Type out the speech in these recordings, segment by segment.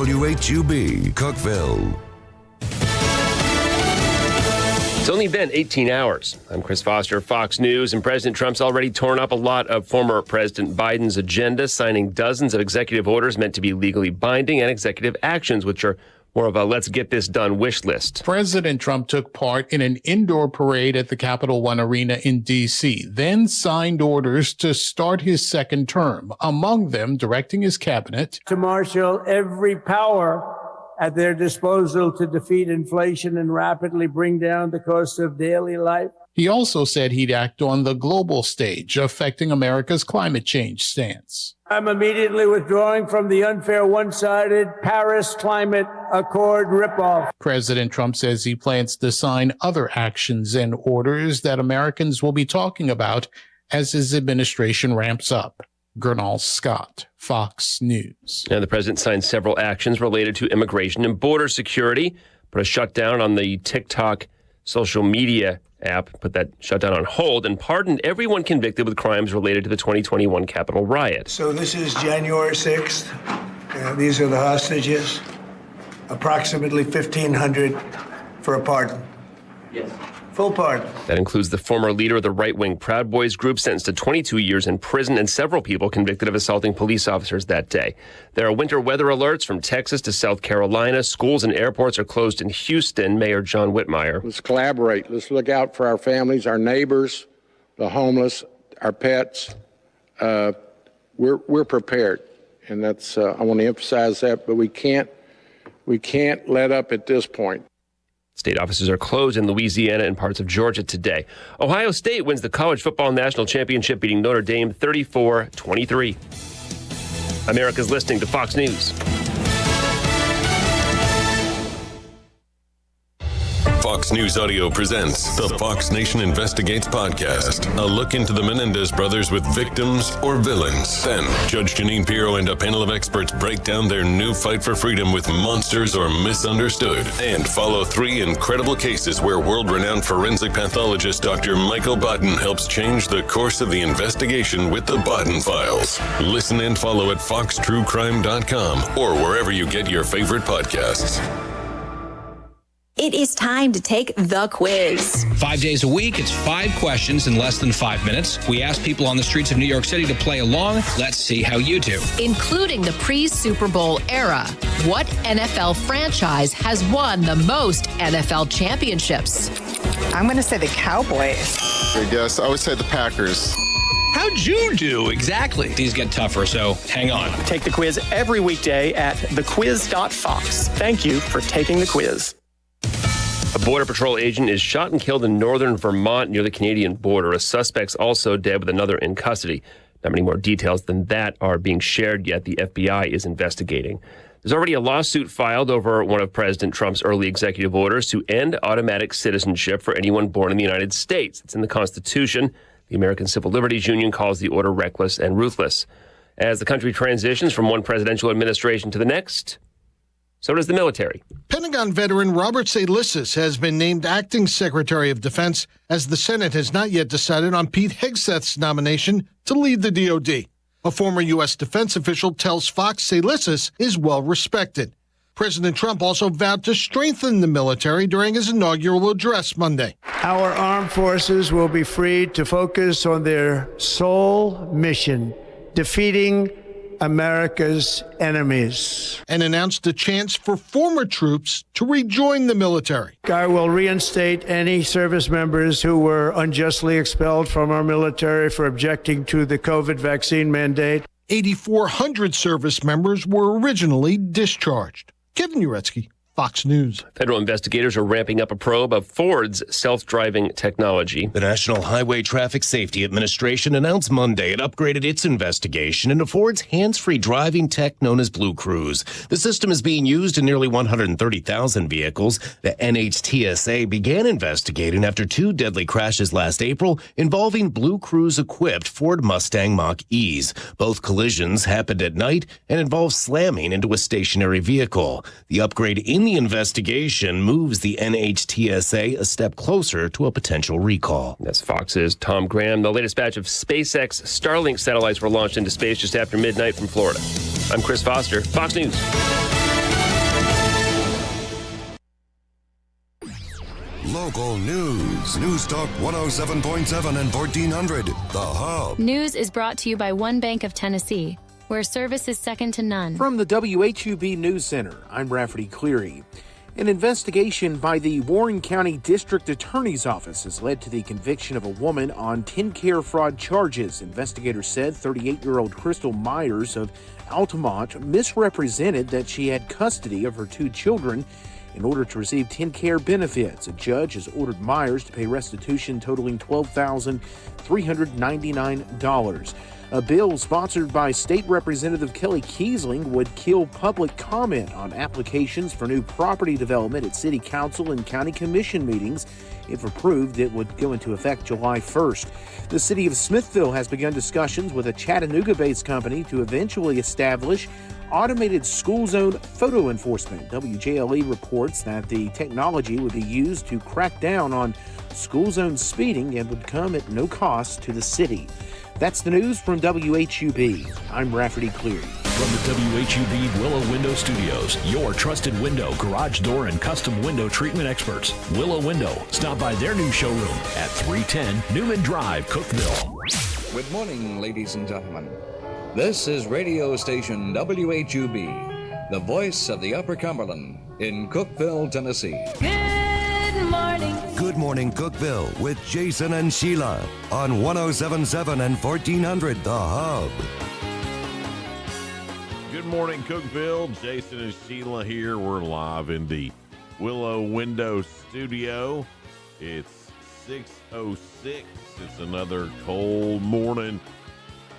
WHUB, Cookeville. It's only been 18 hours. I'm Chris Foster, Fox News, and President Trump's already torn up a lot of former President Biden's agenda, signing dozens of executive orders meant to be legally binding and executive actions, which are more of a let's get this done wish list. President Trump took part in an indoor parade at the Capital One Arena in D.C., then signed orders to start his second term, among them directing his cabinet to marshal every power at their disposal to defeat inflation and rapidly bring down the cost of daily life. He also said he'd act on the global stage, affecting America's climate change stance. I'm immediately withdrawing from the unfair, one-sided Paris Climate Accord ripoff. President Trump says he plans to sign other actions and orders that Americans will be talking about as his administration ramps up. Gernal Scott, Fox News. And the president signed several actions related to immigration and border security, put a shutdown on the TikTok social media app, put that shutdown on hold, and pardoned everyone convicted with crimes related to the 2021 Capitol riot. So this is January 6th. These are the hostages. Approximately 1,500 for a pardon. Yes. Full pardon. That includes the former leader of the right-wing Proud Boys group, sentenced to 22 years in prison, and several people convicted of assaulting police officers that day. There are winter weather alerts from Texas to South Carolina. Schools and airports are closed in Houston. Mayor John Whitmire. Let's collaborate. Let's look out for our families, our neighbors, the homeless, our pets. We're prepared, and that's I want to emphasize that. But we can't let up at this point. State offices are closed in Louisiana and parts of Georgia today. Ohio State wins the college football national championship, beating Notre Dame 34-23. America's listening to Fox News. Fox News Audio presents the Fox Nation Investigates podcast. A look into the Menendez brothers with victims or villains. Then, Judge Janine Pirro and a panel of experts break down their new fight for freedom with monsters or misunderstood. And follow three incredible cases where world-renowned forensic pathologist Dr. Michael Baden helps change the course of the investigation with the Baden Files. Listen and follow at foxtruecrime.com or wherever you get your favorite podcasts. It is time to take the quiz. 5 days a week, it's 5 questions in less than 5 minutes. We ask people on the streets of New York City to play along. Let's see how you do. Including the pre-Super Bowl era, what NFL franchise has won the most NFL championships? I'm going to say the Cowboys. Yes, I would say the Packers. How'd you do? Exactly. These get tougher, so hang on. Take the quiz every weekday at thequiz.fox. Thank you for taking the quiz. A Border Patrol agent is shot and killed in northern Vermont near the Canadian border. A suspect's also dead with another in custody. Not many more details than that are being shared yet. The FBI is investigating. There's already a lawsuit filed over one of President Trump's early executive orders to end automatic citizenship for anyone born in the United States. It's in the Constitution. The American Civil Liberties Union calls the order reckless and ruthless. As the country transitions from one presidential administration to the next, so does the military. Pentagon veteran Robert Salisas has been named acting Secretary of Defense, as the Senate has not yet decided on Pete Hegseth's nomination to lead the DoD. A former U.S. defense official tells Fox Salisas is well respected. President Trump also vowed to strengthen the military during his inaugural address Monday. Our armed forces will be free to focus on their sole mission, defeating America's enemies. And announced a chance for former troops to rejoin the military. I will reinstate any service members who were unjustly expelled from our military for objecting to the COVID vaccine mandate. 8,400 service members were originally discharged. Kevin Uretsky, Fox News. Federal investigators are ramping up a probe of Ford's self-driving technology. The National Highway Traffic Safety Administration announced Monday it upgraded its investigation into Ford's hands-free driving tech known as Blue Cruise. The system is being used in nearly 130,000 vehicles. The NHTSA began investigating after 2 deadly crashes last April involving Blue Cruise-equipped Ford Mustang Mach-E's. Both collisions happened at night and involved slamming into a stationary vehicle. The upgrade in the investigation moves the NHTSA a step closer to a potential recall. That's Fox's Tom Graham. The latest batch of SpaceX Starlink satellites were launched into space just after midnight from Florida. I'm Chris Foster, Fox News. Local news. News Talk 107.7 and 1400. The Hub. News is brought to you by One Bank of Tennessee, where service is second to none. From the WHUB News Center, I'm Rafferty Cleary. An investigation by the Warren County District Attorney's Office has led to the conviction of a woman on TennCare fraud charges. Investigators said 38-year-old Crystal Myers of Altamont misrepresented that she had custody of her 2 children in order to receive TennCare benefits. A judge has ordered Myers to pay restitution totaling $12,399. A bill sponsored by State Representative Kelly Kiesling would kill public comment on applications for new property development at City Council and County Commission meetings. If approved, it would go into effect July 1st. The city of Smithville has begun discussions with a Chattanooga-based company to eventually establish automated school zone photo enforcement. WJLE reports that the technology would be used to crack down on school zone speeding and would come at no cost to the city. That's the news from WHUB. I'm Rafferty Cleary. From the WHUB Willow Window Studios, your trusted window, garage door, and custom window treatment experts. Willow Window. Stop by their new showroom at 310 Newman Drive, Cookeville. Good morning, ladies and gentlemen. This is radio station WHUB, the voice of the Upper Cumberland in Cookeville, Tennessee. Good morning. Good morning, Cookeville, with Jason and Sheila on 107.7 and 1400 The Hub. Good morning, Cookeville. Jason and Sheila here. We're live in the Willow Window Studio. It's 6:06. It's another cold morning,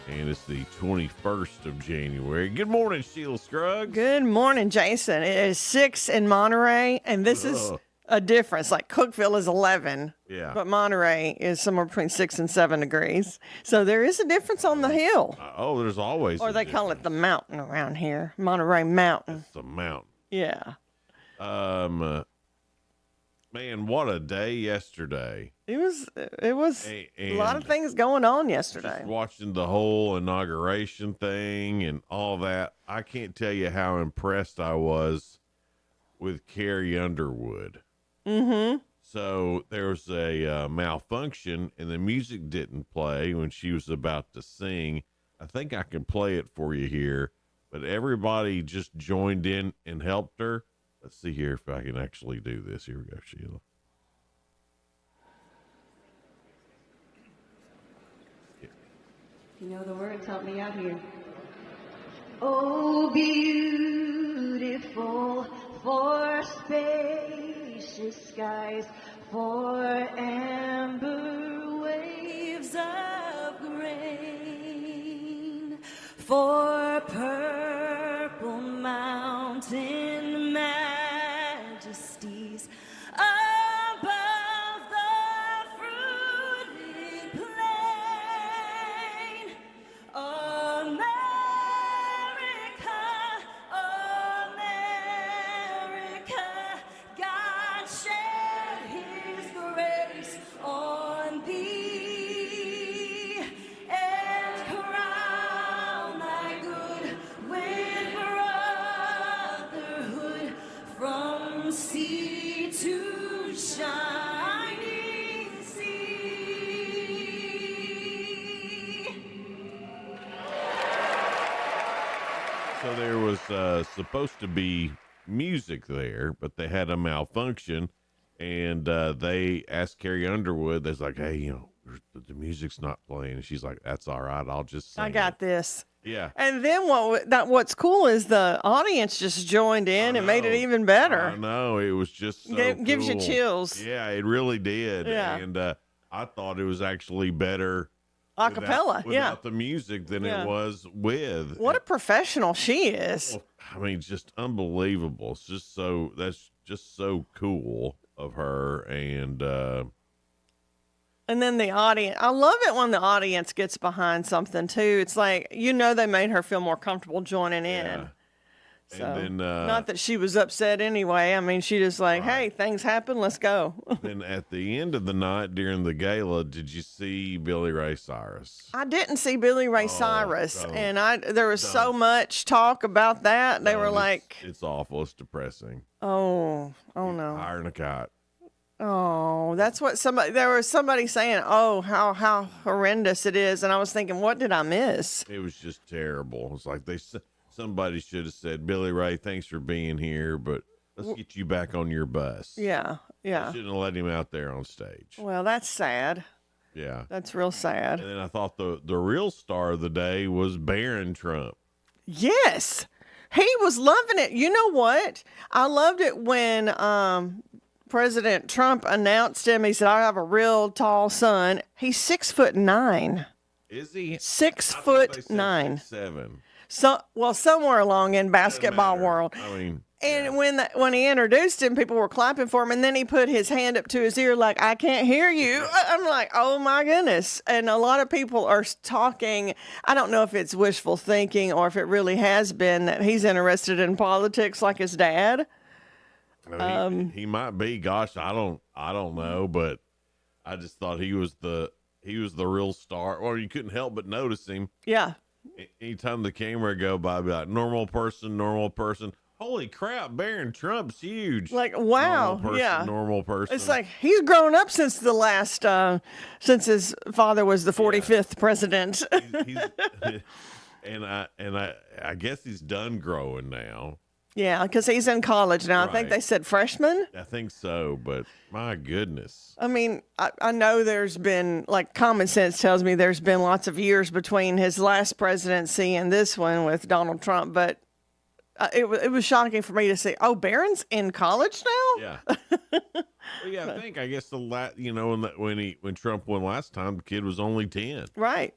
and it's the 21st of January. Good morning, Sheila Scruggs. Good morning, Jason. It is 6 in Monterey, and this is a difference. Like Cookeville is 11, but Monterey is somewhere between 6 and 7 degrees. So there is a difference on the hill. There's always Or they call it the mountain around here, Monterey Mountain. It's a mountain. Yeah. Man, what a day yesterday. It was a lot of things going on yesterday. Just watching the whole inauguration thing and all that. I can't tell you how impressed I was with Carrie Underwood. Mm-hmm. So there was a malfunction and the music didn't play when she was about to sing. I think I can play it for you here, but everybody just joined in and helped her. Let's see here if I can actually do this. Here we go, Sheila. You know the words, help me out here. Oh, beautiful for spacious skies, for amber waves of grain, for purple mountain majesties above the fruited plain. America, God shed his grace on thee and crown thy good with brotherhood from sea to shining sea. So there was supposed to be music there, but they had a malfunction, and they asked Carrie Underwood. They're like, "Hey, the music's not playing." And she's like, "That's all right. I'll just sing I got this." Yeah. And then what's cool is the audience just joined in and made it even better. I know. It was just so Gives you cool. chills. Yeah, it really did. Yeah. And I thought it was actually better acapella, without the music than it was with. What a professional she is. I mean, just unbelievable. It's just that's just so cool of her. And then the audience, I love it when the audience gets behind something too. It's like, they made her feel more comfortable joining in. Yeah. So, and then, not that she was upset anyway. I mean, she just like, hey, things happen. Let's go. Then at the end of the night during the gala, did you see Billy Ray Cyrus? I didn't see Billy Ray Cyrus, and there was so much talk about that. They were like, it's awful. It's depressing. Oh no. Hiring a kite. Oh, that's what there was somebody saying, oh, how horrendous it is. And I was thinking, what did I miss? It was just terrible. It's like somebody should have said, Billy Ray, thanks for being here, but let's get you back on your bus. Yeah. Yeah. They shouldn't have let him out there on stage. Well, that's sad. Yeah. That's real sad. And then I thought the real star of the day was Barron Trump. Yes. He was loving it. You know what? I loved it when President Trump announced him. He said, I have a real tall son. He's 6'9". Is he? 6'9". 6'7". Well, somewhere along in basketball world. I mean, and when he introduced him, people were clapping for him, and then he put his hand up to his ear like, I can't hear you. I'm like, oh my goodness. And a lot of people are talking, I don't know if it's wishful thinking or if it really has been, that he's interested in politics like his dad. He might be. Gosh, I don't know, but I just thought he was the real star. Or you couldn't help but notice him. Yeah. Anytime the camera go by, I'd be like, normal person. Holy crap, Barron Trump's huge. Like, wow. Normal person. It's like he's grown up since the last, since his father was the 45th president. And I guess he's done growing now. Yeah, because he's in college now. Right. I think they said freshman. I think so, but my goodness. I mean, I know there's been, like, common sense tells me there's been lots of years between his last presidency and this one with Donald Trump, but it was shocking for me to see, oh, Barron's in college now? Yeah. Well, yeah, I guess when Trump won last time, the kid was only 10. Right.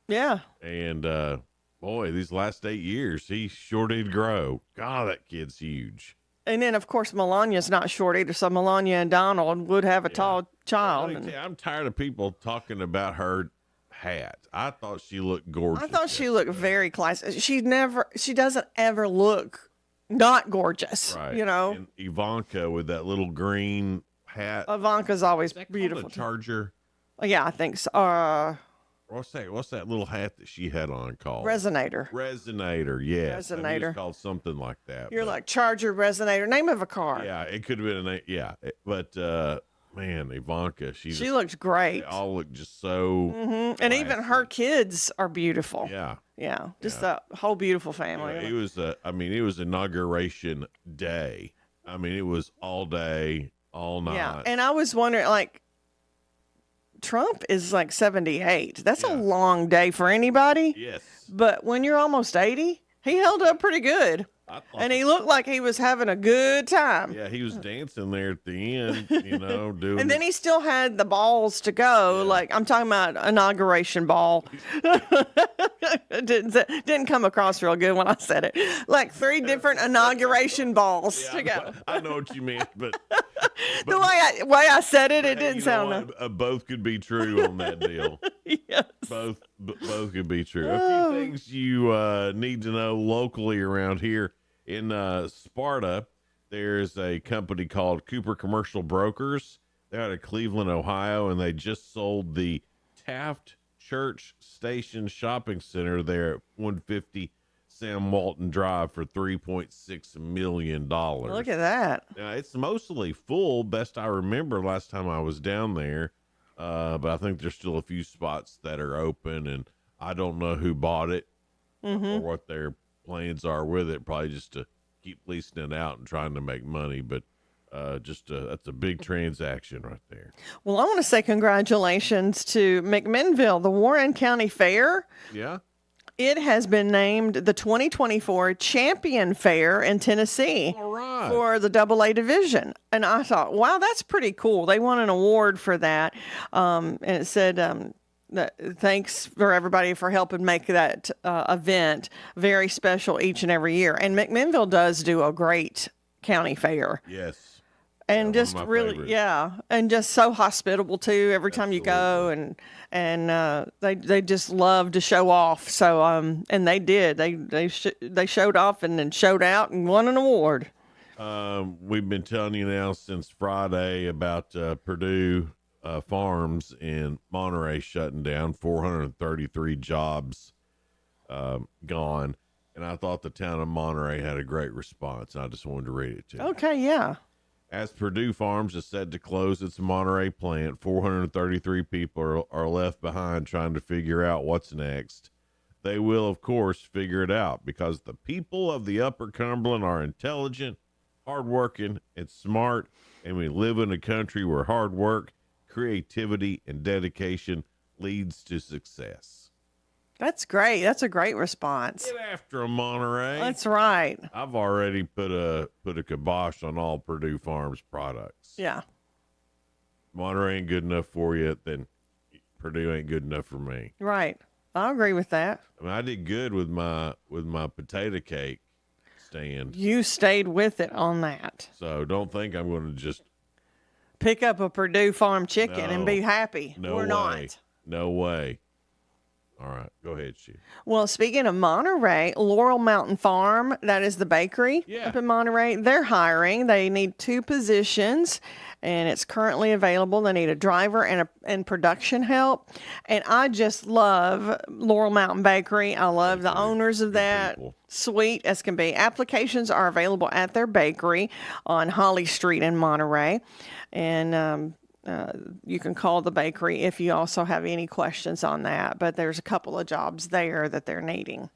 Yeah. And boy, these last 8 years, he sure did grow. God, that kid's huge. And then, of course, Melania's not short either, so Melania and Donald would have a tall child. I'm tired of people talking about her hat. I thought she looked gorgeous. I thought she looked very classy. She doesn't ever look not gorgeous. Right. You know. And Ivanka with that little green hat. Ivanka's always beautiful. A Charger. Yeah, I think so. What's that little hat that she had on called? Resonator. Yes. Resonator. It's called something like that. You're like Charger, Resonator, name of a car. Yeah, it could have been a name. Yeah, but man, Ivanka, she looked great. They all look just so. Mm-hmm. And even her kids are beautiful. Yeah. Just the whole beautiful family. It was inauguration day. I mean, it was all day, all night. Yeah, and I was wondering, like, Trump is like 78. That's a long day for anybody. Yes. But when you're almost 80, he held up pretty good. And he looked like he was having a good time. Yeah, he was dancing there at the end, doing. And then he still had the balls to go. Yeah. Like, I'm talking about inauguration ball. It didn't come across real good when I said it. Like 3 different inauguration balls to go. I know what you meant, but the way I said it, it didn't sound. Both could be true on that deal. Yes. Both could be true. A few things you need to know locally around here. In Sparta, there's a company called Cooper Commercial Brokers. They're out of Cleveland, Ohio, and they just sold the Taft Church Station Shopping Center there at 150 Sam Walton Drive for $3.6 million. Look at that. Now, it's mostly full, best I remember last time I was down there, but I think there's still a few spots that are open, and I don't know who bought it or what their plans are with it, probably just to keep leasing it out and trying to make money, but that's a big transaction right there. Well, I want to say congratulations to McMinnville, the Warren County Fair. Yeah. It has been named the 2024 Champion Fair in Tennessee for the AA division. And I thought, wow, that's pretty cool. They won an award for that. And it said, thanks for everybody for helping make that event very special each and every year. And McMinnville does do a great county fair. Yes. And just really, favorites. And just so hospitable too. Every time you go, and they just love to show off. So and they did. They showed off and then showed out and won an award. We've been telling you now since Friday about Purdue Farms in Monterey shutting down, 433 jobs gone. And I thought the town of Monterey had a great response. I just wanted to read it to you. Okay, yeah. As Purdue Farms is set to close its Monterey plant, 433 people are left behind trying to figure out what's next. They will, of course, figure it out because the people of the Upper Cumberland are intelligent, hardworking, and smart, and we live in a country where hard work, creativity, and dedication leads to success. That's great. That's a great response. Get after them, Monterey. That's right. I've already put a kibosh on all Purdue Farms products. Yeah. Monterey ain't good enough for you, then Purdue ain't good enough for me. Right. I agree with that. I mean, I did good with my potato cake stand. You stayed with it on that. So don't think I'm going to just pick up a Purdue Farm chicken and be happy. No We're way. not. No way. All right, go ahead, Sheila. Well, speaking of Monterey, Laurel Mountain Farm, that is the bakery up in Monterey, they're hiring. They need 2 positions, and it's currently available. They need a driver and production help. And I just love Laurel Mountain Bakery. I love the owners of that. Sweet as can be. Applications are available at their bakery on Holly Street in Monterey. And you can call the bakery if you also have any questions on that. But there's a couple of jobs there that they're needing.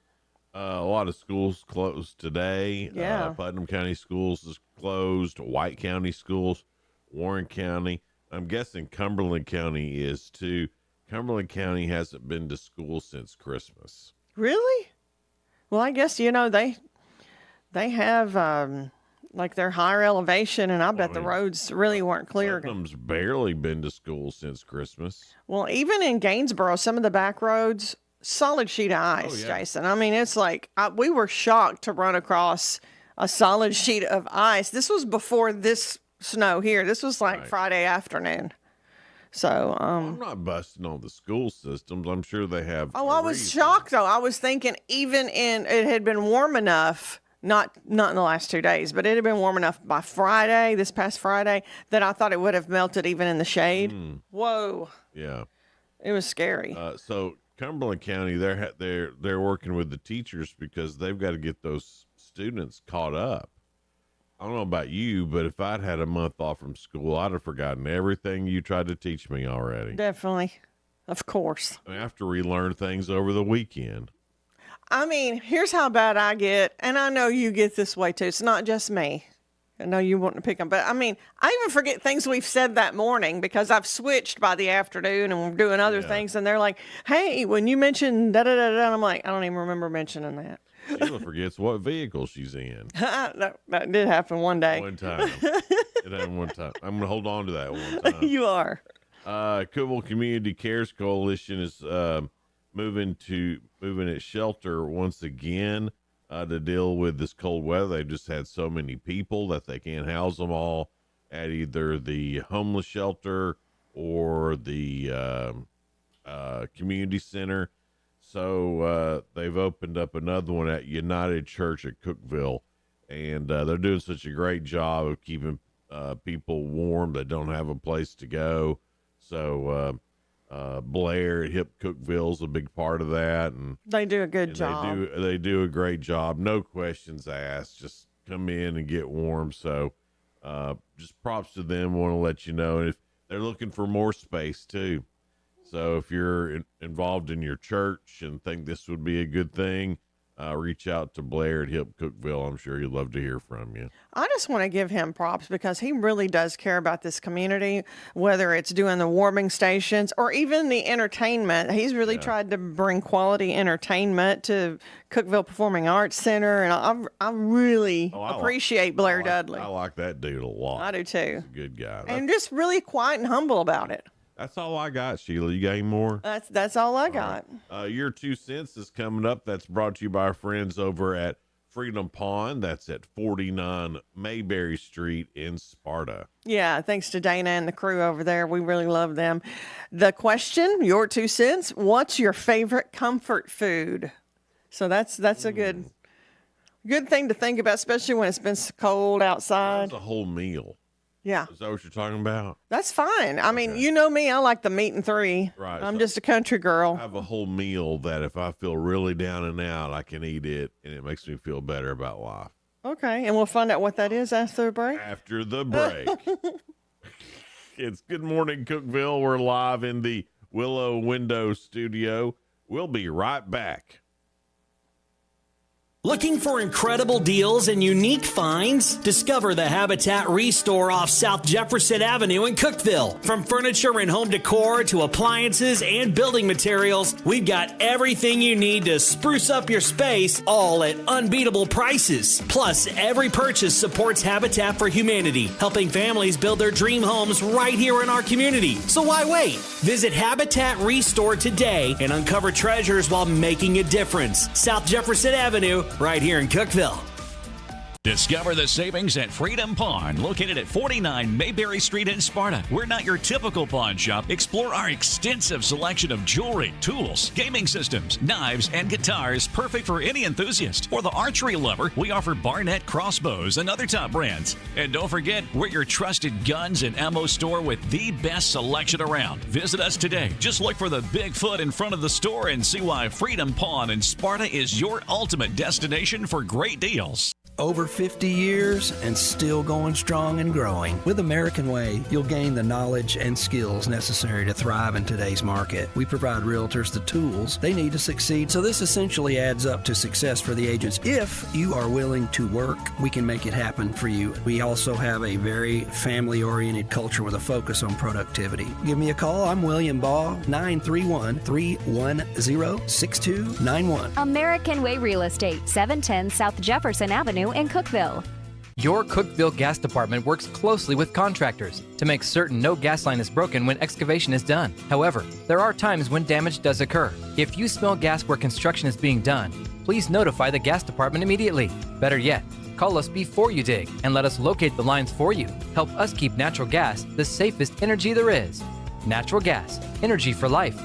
A lot of schools closed today. Yeah. Putnam County Schools is closed. White County Schools, Warren County. I'm guessing Cumberland County is too. Cumberland County hasn't been to school since Christmas. Really? Well, I guess, they have like their higher elevation, and I bet the roads really weren't clear. Putnam's barely been to school since Christmas. Well, even in Gainsboro, some of the back roads, solid sheet of ice, Jason. I mean, it's like we were shocked to run across a solid sheet of ice. This was before this snow here. This was like Friday afternoon. So I'm not busting on the school systems. I'm sure they have. Oh, I was shocked though. I was thinking it had been warm enough. Not in the last 2 days, but it had been warm enough by this past Friday, that I thought it would have melted even in the shade. Whoa. Yeah. It was scary. So Cumberland County, they're working with the teachers because they've got to get those students caught up. I don't know about you, but if I'd had a month off from school, I'd have forgotten everything you tried to teach me already. Definitely. Of course. I have to relearn things over the weekend. I mean, here's how bad I get, and I know you get this way too. It's not just me. I know you want to pick them, but I mean, I even forget things we've said that morning because I've switched by the afternoon and we're doing other things, and they're like, hey, when you mentioned da-da-da-da, and I'm like, I don't even remember mentioning that. Sheila forgets what vehicle she's in. That did happen one day. One time. It happened one time. I'm going to hold on to that one time. You are. Cookeville Community Cares Coalition is moving its shelter once again to deal with this cold weather. They've just had so many people that they can't house them all at either the homeless shelter or the community center. So they've opened up another one at United Church at Cookeville, and they're doing such a great job of keeping people warm that don't have a place to go. So Blair at Hip Cookeville is a big part of that, and they do a good job. They do a great job. No questions asked. Just come in and get warm. So just props to them. Want to let you know if they're looking for more space too. So if you're involved in your church and think this would be a good thing, reach out to Blair at Hip Cookeville. I'm sure he'd love to hear from you. I just want to give him props because he really does care about this community, whether it's doing the warming stations or even the entertainment. He's really tried to bring quality entertainment to Cookeville Performing Arts Center, and I really appreciate Blair Dudley. I like that dude a lot. I do too. He's a good guy. And just really quiet and humble about it. That's all I got, Sheila. You got any more? That's all I got. Right. Your 2 cents is coming up. That's brought to you by our friends over at Freedom Pond. That's at 49 Mayberry Street in Sparta. Yeah, thanks to Dana and the crew over there. We really love them. The question, your 2 cents, what's your favorite comfort food? So that's a good thing to think about, especially when it's been cold outside. That's a whole meal. Yeah. Is that what you're talking about? That's fine. I mean, you know me, I like the meat and 3. Right. I'm just a country girl. I have a whole meal that if I feel really down and out, I can eat it, and it makes me feel better about life. Okay, and we'll find out what that is after the break. After the break. It's Good Morning Cookeville. We're live in the Willow Window Studio. We'll be right back. Looking for incredible deals and unique finds? Discover the Habitat Restore off South Jefferson Avenue in Cookeville. From furniture and home decor to appliances and building materials, we've got everything you need to spruce up your space, all at unbeatable prices. Plus, every purchase supports Habitat for Humanity, helping families build their dream homes right here in our community. So why wait? Visit Habitat Restore today and uncover treasures while making a difference. South Jefferson Avenue, right here in Cookeville. Discover the savings at Freedom Pawn, located at 49 Mayberry Street in Sparta. We're not your typical pawn shop. Explore our extensive selection of jewelry, tools, gaming systems, knives, and guitars, perfect for any enthusiast. For the archery lover, we offer Barnett crossbows and other top brands. And don't forget, we're your trusted guns and ammo store with the best selection around. Visit us today. Just look for the Bigfoot in front of the store and see why Freedom Pawn in Sparta is your ultimate destination for great deals. Over 50 years and still going strong and growing. With American Way, you'll gain the knowledge and skills necessary to thrive in today's market. We provide realtors the tools they need to succeed, so this essentially adds up to success for the agents. If you are willing to work, we can make it happen for you. We also have a very family-oriented culture with a focus on productivity. Give me a call. I'm William Baugh, 931-310-6291. American Way Real Estate, 710 South Jefferson Avenue in Cookeville. Your Cookeville Gas Department works closely with contractors to make certain no gas line is broken when excavation is done. However, there are times when damage does occur. If you smell gas where construction is being done, please notify the gas department immediately. Better yet, call us before you dig and let us locate the lines for you. Help us keep natural gas the safest energy there is. Natural gas, energy for life.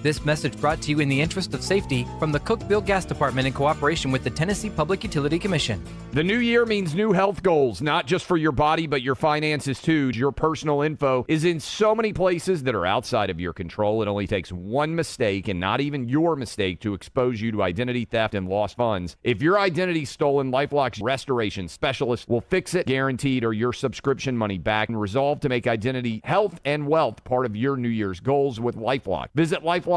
This message brought to you in the interest of safety from the Cookeville Gas Department in cooperation with the Tennessee Public Utility Commission. The new year means new health goals, not just for your body, but your finances too. Your personal info is in so many places that are outside of your control. It only takes one mistake, and not even your mistake, to expose you to identity theft and lost funds. If your identity's stolen, LifeLock's restoration specialist will fix it, guaranteed, or your subscription money back, and resolve to make identity, health, and wealth part of your New Year's goals with LifeLock. Visit LifeLock.com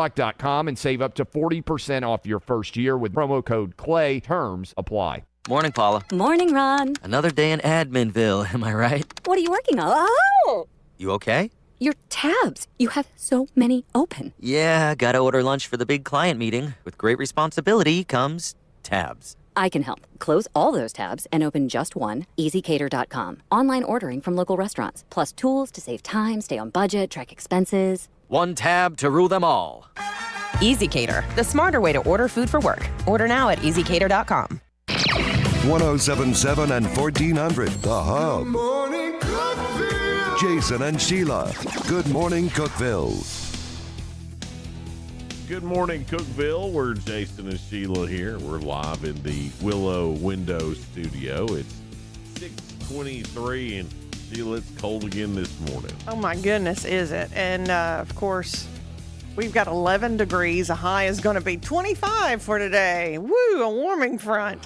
and save up to 40% off your first year with promo code CLAY. Terms apply. Morning, Paula. Morning, Ron. Another day in Adminville, am I right? What are you working on? Oh! You okay? Your tabs. You have so many open. Yeah, gotta order lunch for the big client meeting. With great responsibility comes tabs. I can help. Close all those tabs and open just one, EasyCater.com. Online ordering from local restaurants, plus tools to save time, stay on budget, track expenses. One tab to rule them all. EasyCater, the smarter way to order food for work. Order now at EasyCater.com. 1077 and 1400, The Hub. Good morning, Cookeville. Jason and Sheila. Good morning, Cookeville. Good morning, Cookeville. We're Jason and Sheila here. We're live in the Willow Window Studio. It's 6:23, and Sheila, it's cold again this morning. Oh my goodness, is it? And of course, we've got 11 degrees. A high is going to be 25 for today. Woo, a warming front.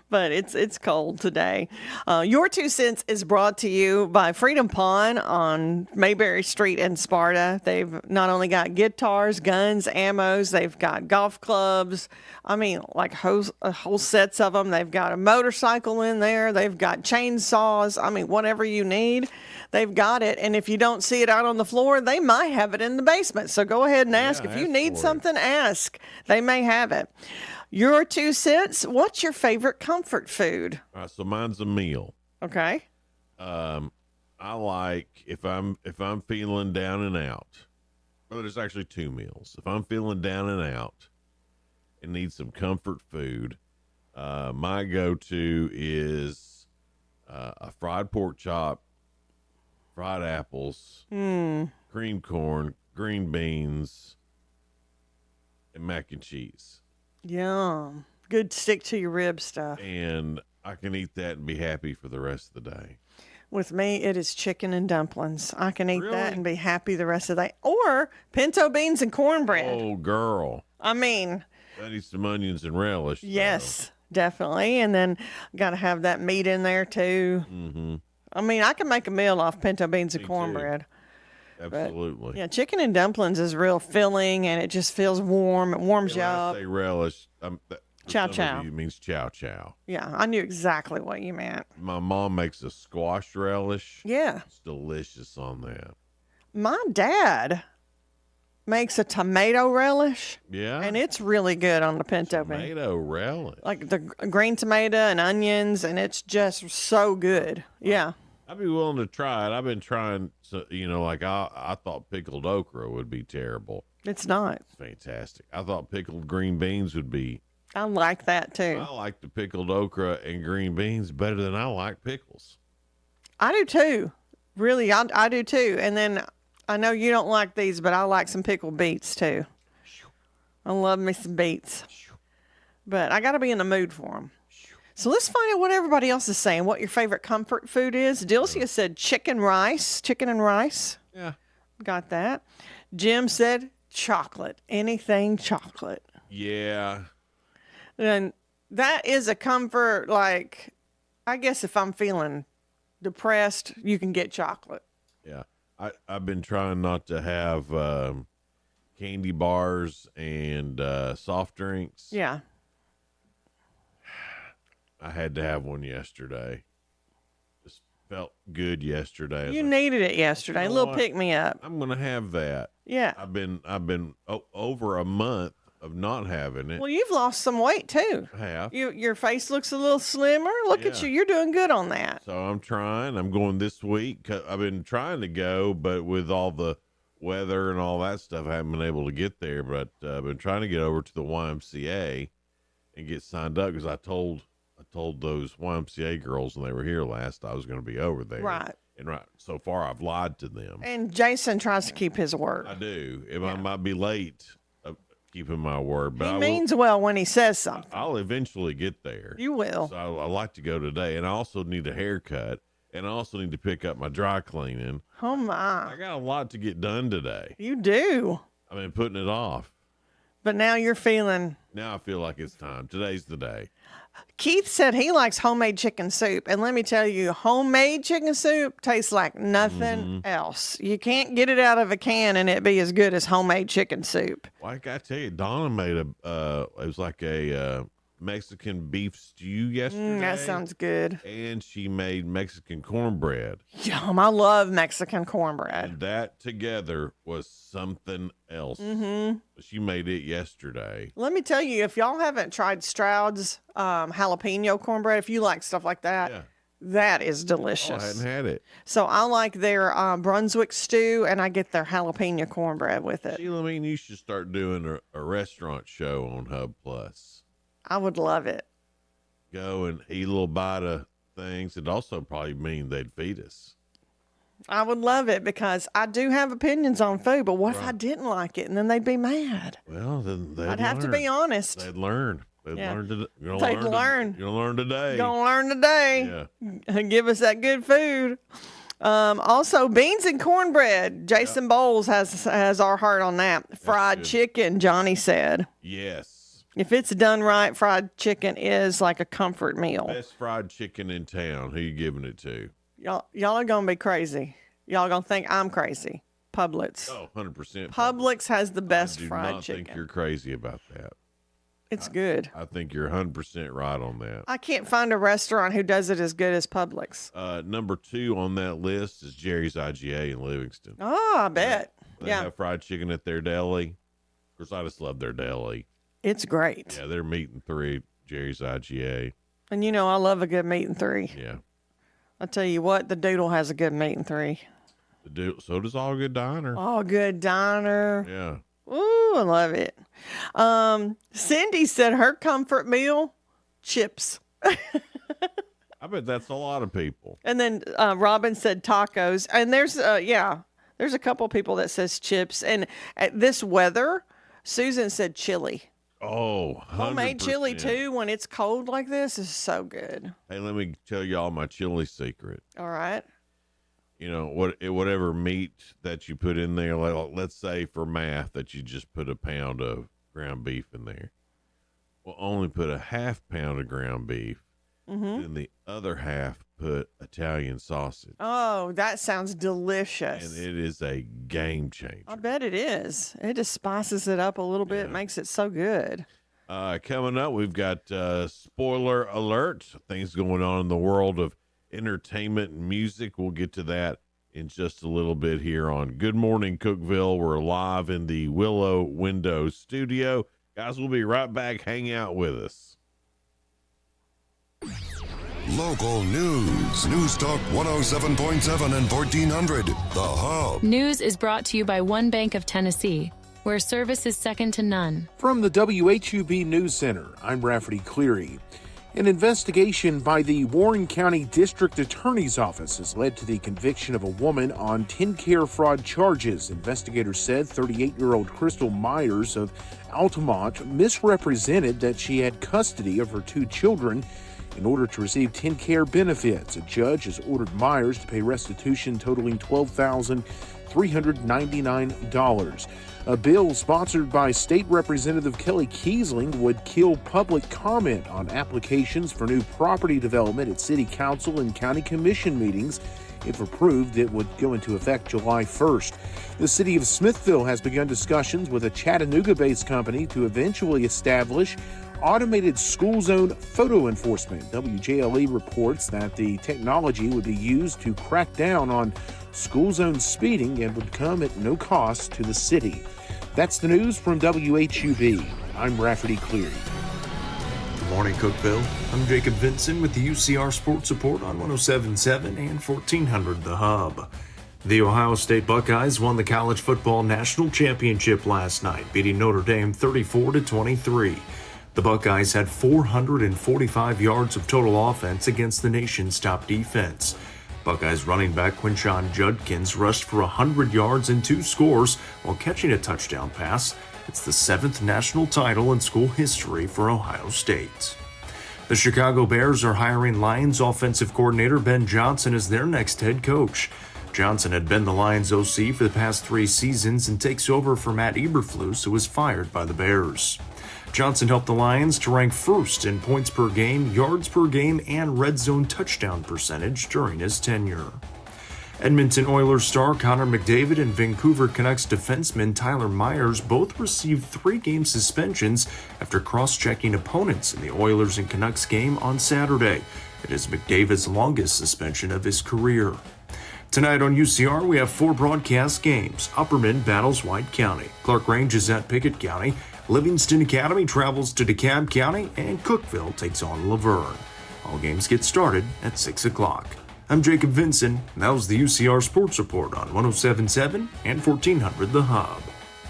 But it's cold today. Your 2 cents is brought to you by Freedom Pawn on Mayberry Street in Sparta. They've not only got guitars, guns, ammos, they've got golf clubs. I mean, like whole sets of them. They've got a motorcycle in there. They've got chainsaws. I mean, whatever you need, they've got it. And if you don't see it out on the floor, they might have it in the basement. So go ahead and ask. If you need something, ask. They may have it. Your 2 cents, what's your favorite comfort food? So mine's a meal. Okay. I like, if I'm feeling down and out, well, there's actually 2 meals. If I'm feeling down and out and need some comfort food, my go-to is a fried pork chop, fried apples, cream corn, green beans, and mac and cheese. Yum. Good stick to your rib stuff. And I can eat that and be happy for the rest of the day. With me, it is chicken and dumplings. I can eat that and be happy the rest of the day. Or pinto beans and cornbread. Oh, girl. I mean, I need some onions and relish. Yes. definitely. And then got to have that meat in there too. Mm-hmm. I mean, I can make a meal off pinto beans and cornbread. Absolutely. But, yeah, chicken and dumplings is real filling, and it just feels warm. It warms you up. I say relish. Chow chow. It means chow chow. Yeah, I knew exactly what you meant. My mom makes a squash relish. Yeah. It's delicious on that. My dad makes a tomato relish. Yeah. And it's really good on the pinto bean. Tomato relish. Like the green tomato and onions, and it's just so good. Yeah. I'd be willing to try it. I've been trying to, like I thought pickled okra would be terrible. It's not. It's fantastic. I thought pickled green beans would be. I like that too. I like the pickled okra and green beans better than I like pickles. I do too. Really, I do too. And then I know you don't like these, but I like some pickled beets too. I love me some beets. But I got to be in the mood for them. So let's find out what everybody else is saying, what your favorite comfort food is. Dilcia said chicken and rice. Yeah. Got that. Jim said chocolate, anything chocolate. Yeah. And that is a comfort, like, I guess if I'm feeling depressed, you can get chocolate. Yeah. I've been trying not to have candy bars and soft drinks. Yeah. I had to have one yesterday. Just felt good yesterday. You needed it yesterday. A little pick me up. I'm gonna have that. Yeah. I've been over a month of not having it. Well, you've lost some weight too. I have. Your face looks a little slimmer. Look at you. You're doing good on that. So I'm trying. I'm going this week. I've been trying to go, but with all the weather and all that stuff, I haven't been able to get there. But I've been trying to get over to the YMCA and get signed up because I told those YMCA girls when they were here last I was going to be over there. Right. And so far I've lied to them. And Jason tries to keep his word. I do. I might be late keeping my word, but He means well when he says something. I'll eventually get there. You will. So I like to go today, and I also need a haircut, and I also need to pick up my dry cleaning. Oh my! I got a lot to get done today. You do. I've been putting it off. But now you're feeling. Now I feel like it's time. Today's the day. Keith said he likes homemade chicken soup. And let me tell you, homemade chicken soup tastes like nothing else. You can't get it out of a can and it be as good as homemade chicken soup. Well, I got to tell you, Donna made it was like a Mexican beef stew yesterday. That sounds good. And she made Mexican cornbread. Yum, I love Mexican cornbread. And that together was something else. Mm-hmm. She made it yesterday. Let me tell you, if y'all haven't tried Stroud's jalapeno cornbread, if you like stuff like that, that is delicious. Oh, I hadn't had it. So I like their Brunswick stew, and I get their jalapeno cornbread with it. Sheila, I mean, you should start doing a restaurant show on Hub Plus. I would love it. Go and eat a little bite of things. It'd also probably mean they'd feed us. I would love it because I do have opinions on food, but what if I didn't like it and then they'd be mad? Well, then I'd have to be honest. They'd learn. They'd learn today. You'll learn today. Gonna learn today. Yeah. Give us that good food. Also, beans and cornbread. Jason Bowles has our heart on that. Fried chicken, Johnny said. Yes. If it's done right, fried chicken is like a comfort meal. Best fried chicken in town. Who you giving it to? Y'all are going to be crazy. Y'all going to think I'm crazy. Publix. Oh, 100%. Publix has the best fried chicken. I do not think you're crazy about that. It's good. I think you're 100% right on that. I can't find a restaurant who does it as good as Publix. Number 2 on that list is Jerry's IGA in Livingston. Oh, I bet. They have fried chicken at their deli. Of course, I just love their deli. It's great. Yeah, they're meat and 3, Jerry's IGA. And you know, I love a good meat and 3. Yeah. I tell you what, the Doodle has a good meat and 3. So does All Good Diner. All Good Diner. Yeah. Ooh, I love it. Cindy said her comfort meal, chips. I bet that's a lot of people. And then Robin said tacos. And there's a couple people that says chips. And at this weather, Susan said chili. Oh, 100%. Homemade chili too when it's cold like this is so good. Hey, let me tell y'all my chili secret. All right. You know, whatever meat that you put in there, let's say for math that you just put a pound of ground beef in there. will only put a half pound of ground beef, Mm-hmm. and the other half put Italian sausage. Oh, that sounds delicious. And it is a game changer. I bet it is. It just spices it up a little bit, makes it so good. Coming up, we've got spoiler alert, things going on in the world of entertainment and music. We'll get to that in just a little bit here on Good Morning Cookeville. We're live in the Willow Window studio. Guys, we'll be right back. Hang out with us. Local news. News Talk 107.7 and 1400. The Hub. News is brought to you by One Bank of Tennessee, where service is second to none. From the WHUB News Center, I'm Rafferty Cleary. An investigation by the Warren County District Attorney's Office has led to the conviction of a woman on TennCare fraud charges. Investigators said 38-year-old Crystal Myers of Altamont misrepresented that she had custody of her 2 children in order to receive TennCare benefits. A judge has ordered Myers to pay restitution totaling $12,399. A bill sponsored by State Representative Kelly Kiesling would kill public comment on applications for new property development at City Council and County Commission meetings. If approved, it would go into effect July 1st. The city of Smithville has begun discussions with a Chattanooga-based company to eventually establish automated school zone photo enforcement. WJLE reports that the technology would be used to crack down on school zone speeding and would come at no cost to the city. That's the news from WHUB. I'm Rafferty Cleary. Good morning, Cookeville. I'm Jacob Vinson with the UCR Sports Report on 107.7 and 1400 The Hub. The Ohio State Buckeyes won the College Football National Championship last night, beating Notre Dame 34-23. The Buckeyes had 445 yards of total offense against the nation's top defense. Buckeyes running back Quinshon Judkins rushed for 100 yards and 2 scores while catching a touchdown pass. It's the 7th national title in school history for Ohio State. The Chicago Bears are hiring Lions offensive coordinator Ben Johnson as their next head coach. Johnson had been the Lions OC for the past 3 seasons and takes over for Matt Eberflus, who was fired by the Bears. Johnson helped the Lions to rank first in points per game, yards per game, and red zone touchdown percentage during his tenure. Edmonton Oilers star Connor McDavid and Vancouver Canucks defenseman Tyler Myers both received 3-game suspensions after cross-checking opponents in the Oilers and Canucks game on Saturday. It is McDavid's longest suspension of his career. Tonight on UCR, we have 4 broadcast games. Upperman battles White County. Clark Range is at Pickett County. Livingston Academy travels to DeKalb County, and Cookeville takes on Laverne. All games get started at 6 o'clock. I'm Jacob Vinson, and that was the UCR Sports Report on 107.7 and 1400 The Hub.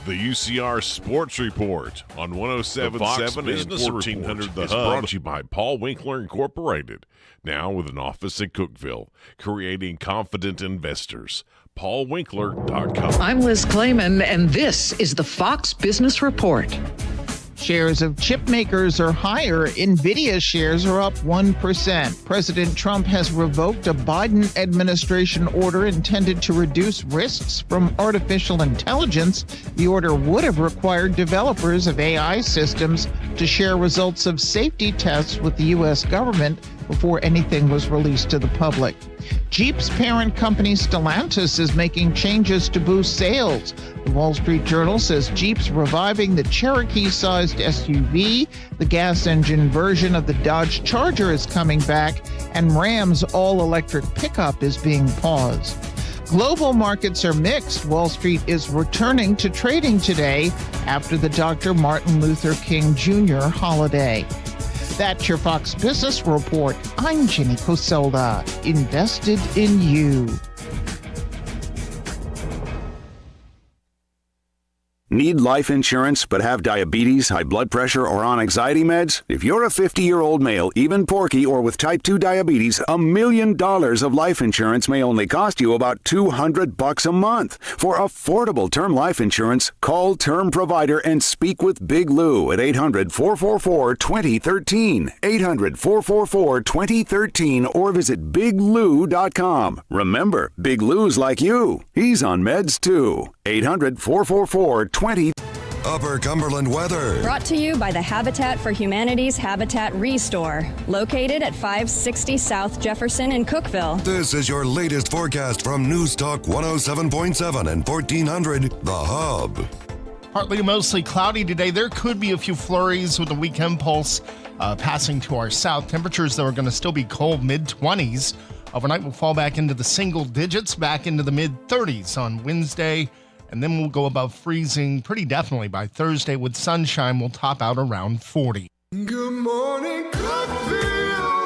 The UCR Sports Report on 107.7 and 1400 The Hub is brought to you by Paul Winkler Incorporated, now with an office in Cookeville, creating confident investors. PaulWinkler.com. I'm Liz Clayman, and this is the Fox Business Report. Shares of chip makers are higher. NVIDIA shares are up 1%. President Trump has revoked a Biden administration order intended to reduce risks from artificial intelligence. The order would have required developers of AI systems to share results of safety tests with the U.S. government before anything was released to the public. Jeep's parent company Stellantis is making changes to boost sales. The Wall Street Journal says Jeep's reviving the Cherokee-sized SUV, the gas engine version of the Dodge Charger is coming back, and Ram's all-electric pickup is being paused. Global markets are mixed. Wall Street is returning to trading today after the Dr. Martin Luther King Jr. holiday. That's your Fox Business Report. I'm Jenny Coselda, invested in you. Need life insurance but have diabetes, high blood pressure, or on anxiety meds? If you're a 50-year-old male, even porky, or with type 2 diabetes, $1 million of life insurance may only cost you about $200 a month. For affordable term life insurance, call Term Provider and speak with Big Lou at 800-444-2013, 800-444-2013, or visit biglou.com. Remember, Big Lou's like you. He's on meds too. 800-444-2013. Upper Cumberland weather. Brought to you by the Habitat for Humanity's Habitat Restore, located at 560 South Jefferson in Cookeville. This is your latest forecast from News Talk 107.7 and 1400 The Hub. Partly to mostly cloudy today. There could be a few flurries with the weekend pulse passing to our south. Temperatures, though, are going to still be cold, mid-20s. Overnight, we'll fall back into the single digits, back into the mid-30s on Wednesday, and then we'll go above freezing pretty definitely by Thursday. With sunshine, we'll top out around 40. Good morning, Cookeville,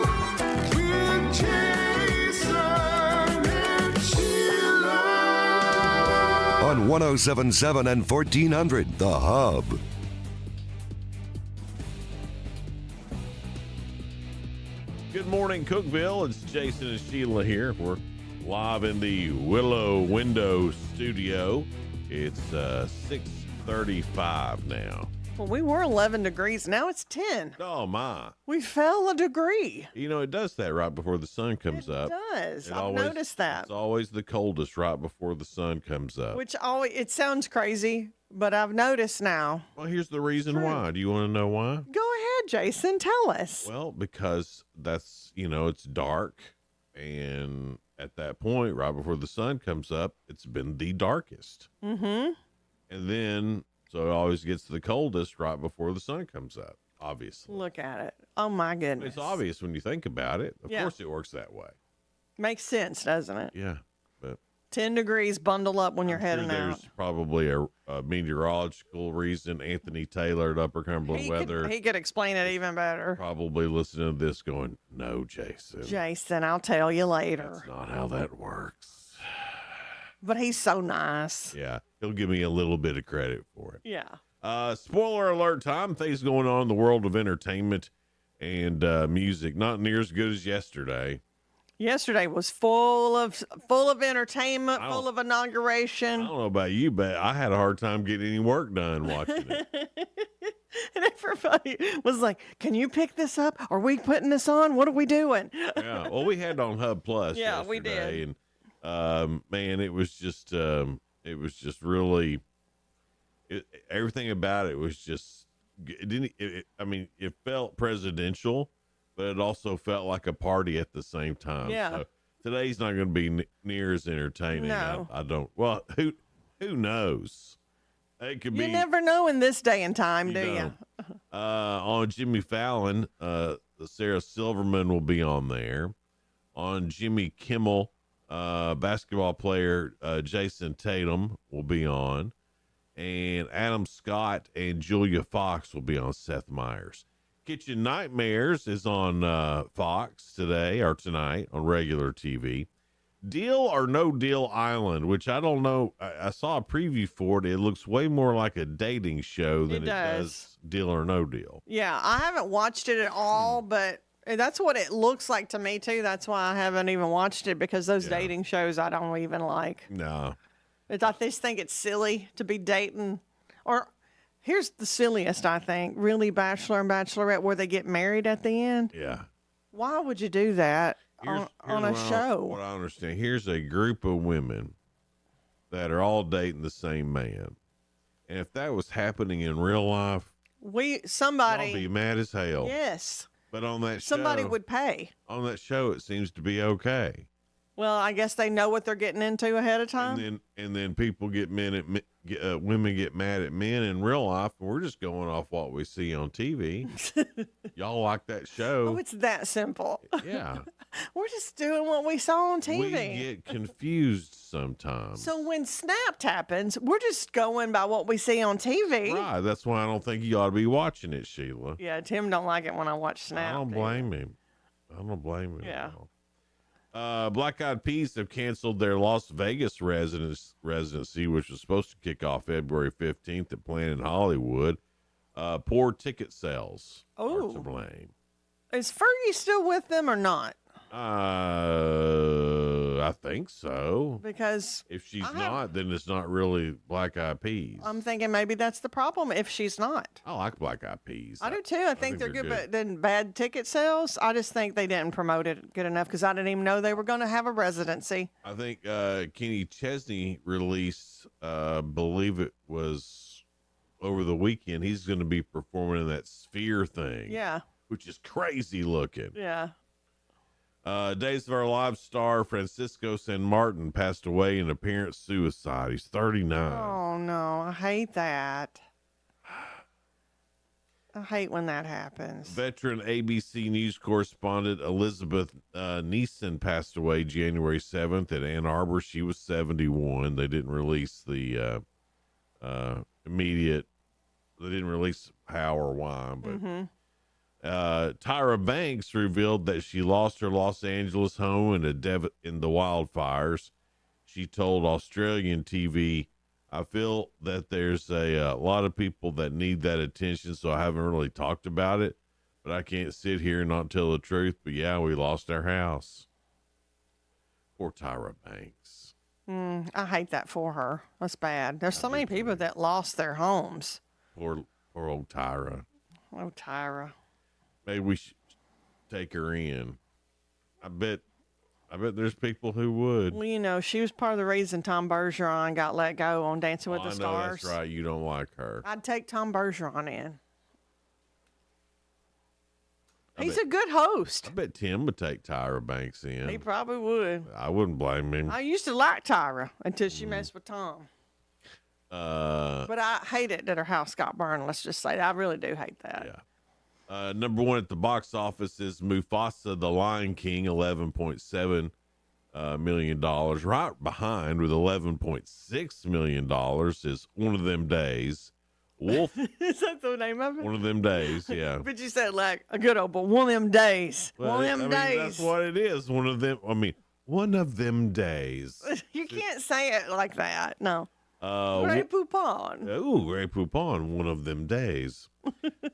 with Jason and Sheila. On 107.7 and 1400 The Hub. Good morning, Cookeville. It's Jason and Sheila here. We're live in the Willow Window Studio. It's 6:35 now. Well, we were 11 degrees. Now it's 10. Oh, my. We fell a degree. You know, it does that right before the sun comes up. It does. I've noticed that. It's always the coldest right before the sun comes up. Which always, it sounds crazy, but I've noticed now. Well, here's the reason why. Do you want to know why? Go ahead, Jason. Tell us. Well, because that's, it's dark. And at that point, right before the sun comes up, it's been the darkest. Mm-hmm. And then, so it always gets the coldest right before the sun comes up, obviously. Look at it. Oh, my goodness. It's obvious when you think about it. Of course it works that way. Makes sense, doesn't it? Yeah. But 10 degrees, bundle up when you're heading out. There's probably a meteorological reason. Anthony Taylor at Upper Cumberland Weather. He could explain it even better. Probably listening to this going, no, Jason. Jason, I'll tell you later. That's not how that works. But he's so nice. Yeah. He'll give me a little bit of credit for it. Yeah. Spoiler alert time. Things going on in the world of entertainment and music. Not near as good as yesterday. Yesterday was full of entertainment, full of inauguration. I don't know about you, but I had a hard time getting any work done watching it. And everybody was like, can you pick this up? Are we putting this on? What are we doing? Yeah. Well, we had it on Hub Plus yeah, we did. And man, it was just really, everything about it was just, it felt presidential, but it also felt like a party at the same time. Yeah. So today's not going to be near as entertaining. No. I don't. Well, who knows? It could be. You never know in this day and time, do you? On Jimmy Fallon, Sarah Silverman will be on there. On Jimmy Kimmel, basketball player Jason Tatum will be on. And Adam Scott and Julia Fox will be on Seth Meyers. Kitchen Nightmares is on Fox tonight on regular TV. Deal or No Deal Island, which I don't know. I saw a preview for it. It looks way more like a dating show than it does Deal or No Deal. Yeah, I haven't watched it at all, but that's what it looks like to me, too. That's why I haven't even watched it, because those dating shows I don't even like. No. I just think it's silly to be dating. Or here's the silliest, I think, really Bachelor and Bachelorette, where they get married at the end. Yeah. Why would you do that on a show? What I understand, here's a group of women that are all dating the same man. And if that was happening in real life, somebody I'd be mad as hell. Yes. But on that somebody would pay. On that show, it seems to be okay. Well, I guess they know what they're getting into ahead of time. And then people women get mad at men in real life, and we're just going off what we see on TV. Y'all like that show? Oh, it's that simple. Yeah. We're just doing what we saw on TV. We get confused sometimes. So when Snapped happens, we're just going by what we see on TV. Right. That's why I don't think you ought to be watching it, Sheila. Yeah, Tim don't like it when I watch Snapped. I don't blame him. Yeah. Black Eyed Peas have canceled their Las Vegas residency, which was supposed to kick off February 15th at Planet Hollywood. Poor ticket sales are to blame. Is Fergie still with them or not? I think so. Because if she's not, then it's not really Black Eyed Peas. I'm thinking maybe that's the problem if she's not. I like Black Eyed Peas. I do too. I think they're good, but then bad ticket sales. I just think they didn't promote it good enough because I didn't even know they were going to have a residency. I think Kenny Chesney released, believe it was over the weekend, he's going to be performing in that Sphere thing. Yeah. Which is crazy looking. Yeah. Days of Our Lives star Francisco San Martin passed away in apparent suicide. He's 39. Oh, no. I hate that. I hate when that happens. Veteran ABC News correspondent Elizabeth Neeson passed away January 7th at Ann Arbor. She was 71. They didn't release the immediate, they didn't release how or why, but Tyra Banks revealed that she lost her Los Angeles home in the wildfires. She told Australian TV, I feel that there's a lot of people that need that attention, so I haven't really talked about it, but I can't sit here and not tell the truth. But yeah, we lost our house. Poor Tyra Banks. I hate that for her. That's bad. There's so many people that lost their homes. Poor old Tyra. Oh, Tyra. Maybe we should take her in. I bet there's people who would. Well, you know, she was part of the reason Tom Bergeron got let go on Dancing with the I know Stars. that's right. You don't like her. I'd take Tom Bergeron in. He's a good host. I bet Tim would take Tyra Banks in. He probably would. I wouldn't blame him. I used to like Tyra until she messed with Tom. But I hate it that her house got burned. Let's just say that. I really do hate that. Yeah. Number one at the box office is Mufasa the Lion King, $11.7 million. Right behind with $11.6 million is One of Them Days. Wolf. Is that the name of it? One of Them Days, yeah. But you said like a good old, but one of them days. Well, one of them days. That's what it is. One of them days. You can't say it like that. No. Ray Poupon. Oh, Ray Poupon, One of Them Days.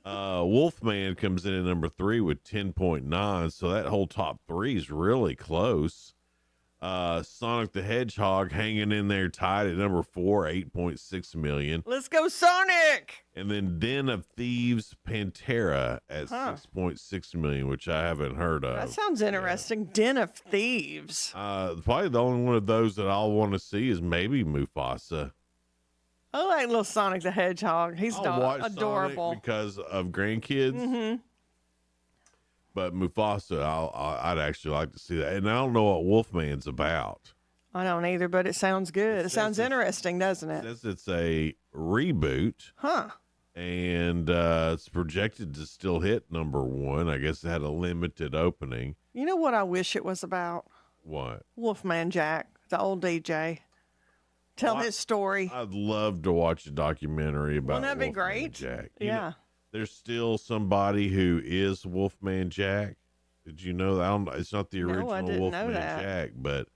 Wolfman comes in at number 3 with 10.9, so that whole top 3 is really close. Sonic the Hedgehog hanging in there tied at number 4, 8.6 million. Let's go, Sonic! And then Den of Thieves Pantera at 6.6 million, which I haven't heard of. That sounds interesting. Yeah. Den of Thieves. Probably the only one of those that I'll want to see is maybe Mufasa. I like little Sonic the Hedgehog. He's adorable. Sonic because of grandkids. Mm-hmm. But Mufasa, I'd actually like to see that. And I don't know what Wolfman's about. I don't either, but it sounds good. It sounds interesting, doesn't it? It says it's a reboot. Huh. And it's projected to still hit number 1. I guess it had a limited opening. You know what I wish it was about? What? Wolfman Jack, the old DJ. Tell his story. I'd love to watch a documentary about Wouldn't that be Wolfman great? Jack. Yeah. You know, there's still somebody who is Wolfman Jack. Did you know that? It's not the original Wolfman Jack, but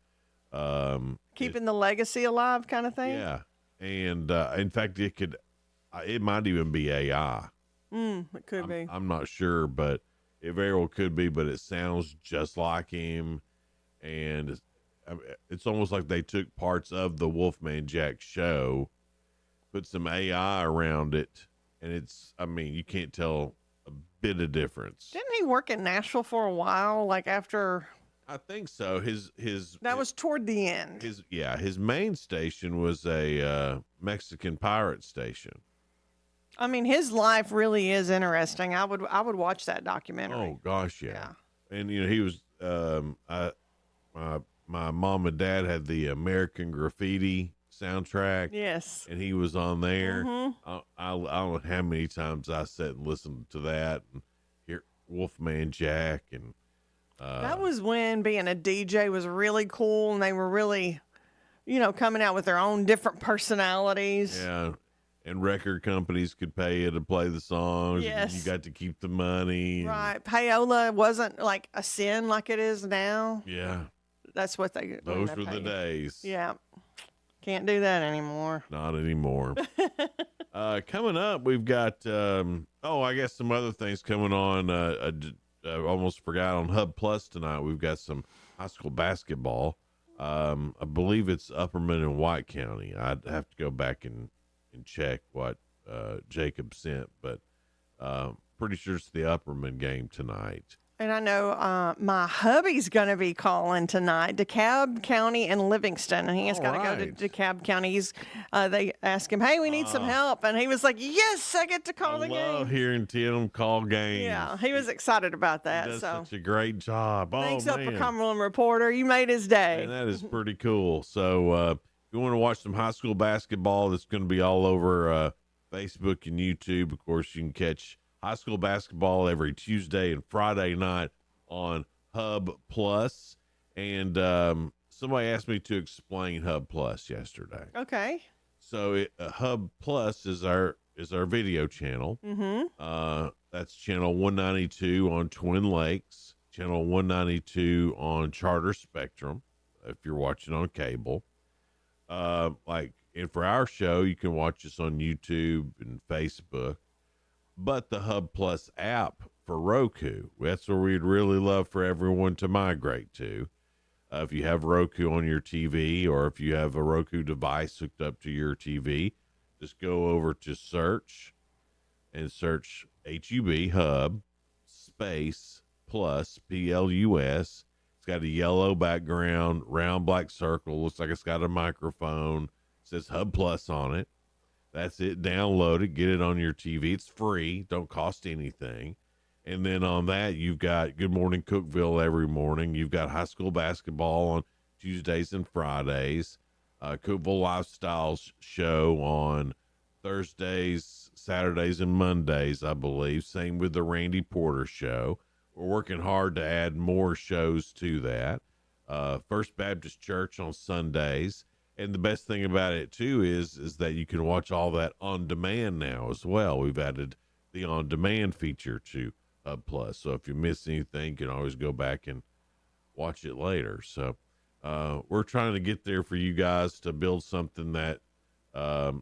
keeping the legacy alive, kind of thing. Yeah, and in fact, it might even be AI. It could be. I'm not sure, but it very well could be. But it sounds just like him, and it's almost like they took parts of the Wolfman Jack show, put some AI around it. And you can't tell a bit of difference. Didn't he work in Nashville for a while? Like after? I think so. That was toward the end. His main station was a Mexican pirate station. I mean, his life really is interesting. I would watch that documentary. Oh gosh, yeah. And he was my mom and dad had the American Graffiti soundtrack. Yes. And he was on there. Mm-hmm. I don't know how many times I sat and listened to that and hear Wolfman Jack. And that was when being a DJ was really cool and they were really, coming out with their own different personalities. Yeah. And record companies could pay you to play the songs. Yes. You got to keep the money. Right. Payola wasn't like a sin like it is now. Yeah. That's what they. Those were the days. Yeah. Can't do that anymore. Not anymore. Coming up, we've got, I guess some other things coming on. I almost forgot on Hub Plus tonight. We've got some high school basketball. I believe it's Upperman and White County. I'd have to go back and check what Jacob sent, but pretty sure it's the Upperman game tonight. And I know my hubby's going to be calling tonight, DeKalb County and Livingston. And he has got to go to DeKalb County. They asked him, hey, we need some help. And he was like, yes, I get to call the game. I love hearing Tim call games. Yeah, he was excited about that. He does such a great job. Thanks, Upper Cumberland reporter. You made his day. And that is pretty cool. So if you want to watch some high school basketball, that's going to be all over Facebook and YouTube. Of course, you can catch high school basketball every Tuesday and Friday night on Hub Plus. And somebody asked me to explain Hub Plus yesterday. Okay. So Hub Plus is our video channel. Mm-hmm. That's channel 192 on Twin Lakes, channel 192 on Charter Spectrum, if you're watching on cable. And for our show, you can watch us on YouTube and Facebook. But the Hub Plus app for Roku, that's where we'd really love for everyone to migrate to. If you have Roku on your TV, or if you have a Roku device hooked up to your TV, just go over to search and search HUB, Hub, space, plus, PLUS. It's got a yellow background, round black circle. Looks like it's got a microphone. It says Hub Plus on it. That's it. Download it. Get it on your TV. It's free. Don't cost anything. And then on that, you've got Good Morning Cookeville every morning. You've got high school basketball on Tuesdays and Fridays. Cookeville Lifestyles show on Thursdays, Saturdays, and Mondays, I believe. Same with the Randy Porter show. We're working hard to add more shows to that. First Baptist Church on Sundays. And the best thing about it, too, is that you can watch all that on demand now as well. We've added the on-demand feature to Hub Plus. So if you miss anything, you can always go back and watch it later. So we're trying to get there for you guys to build something that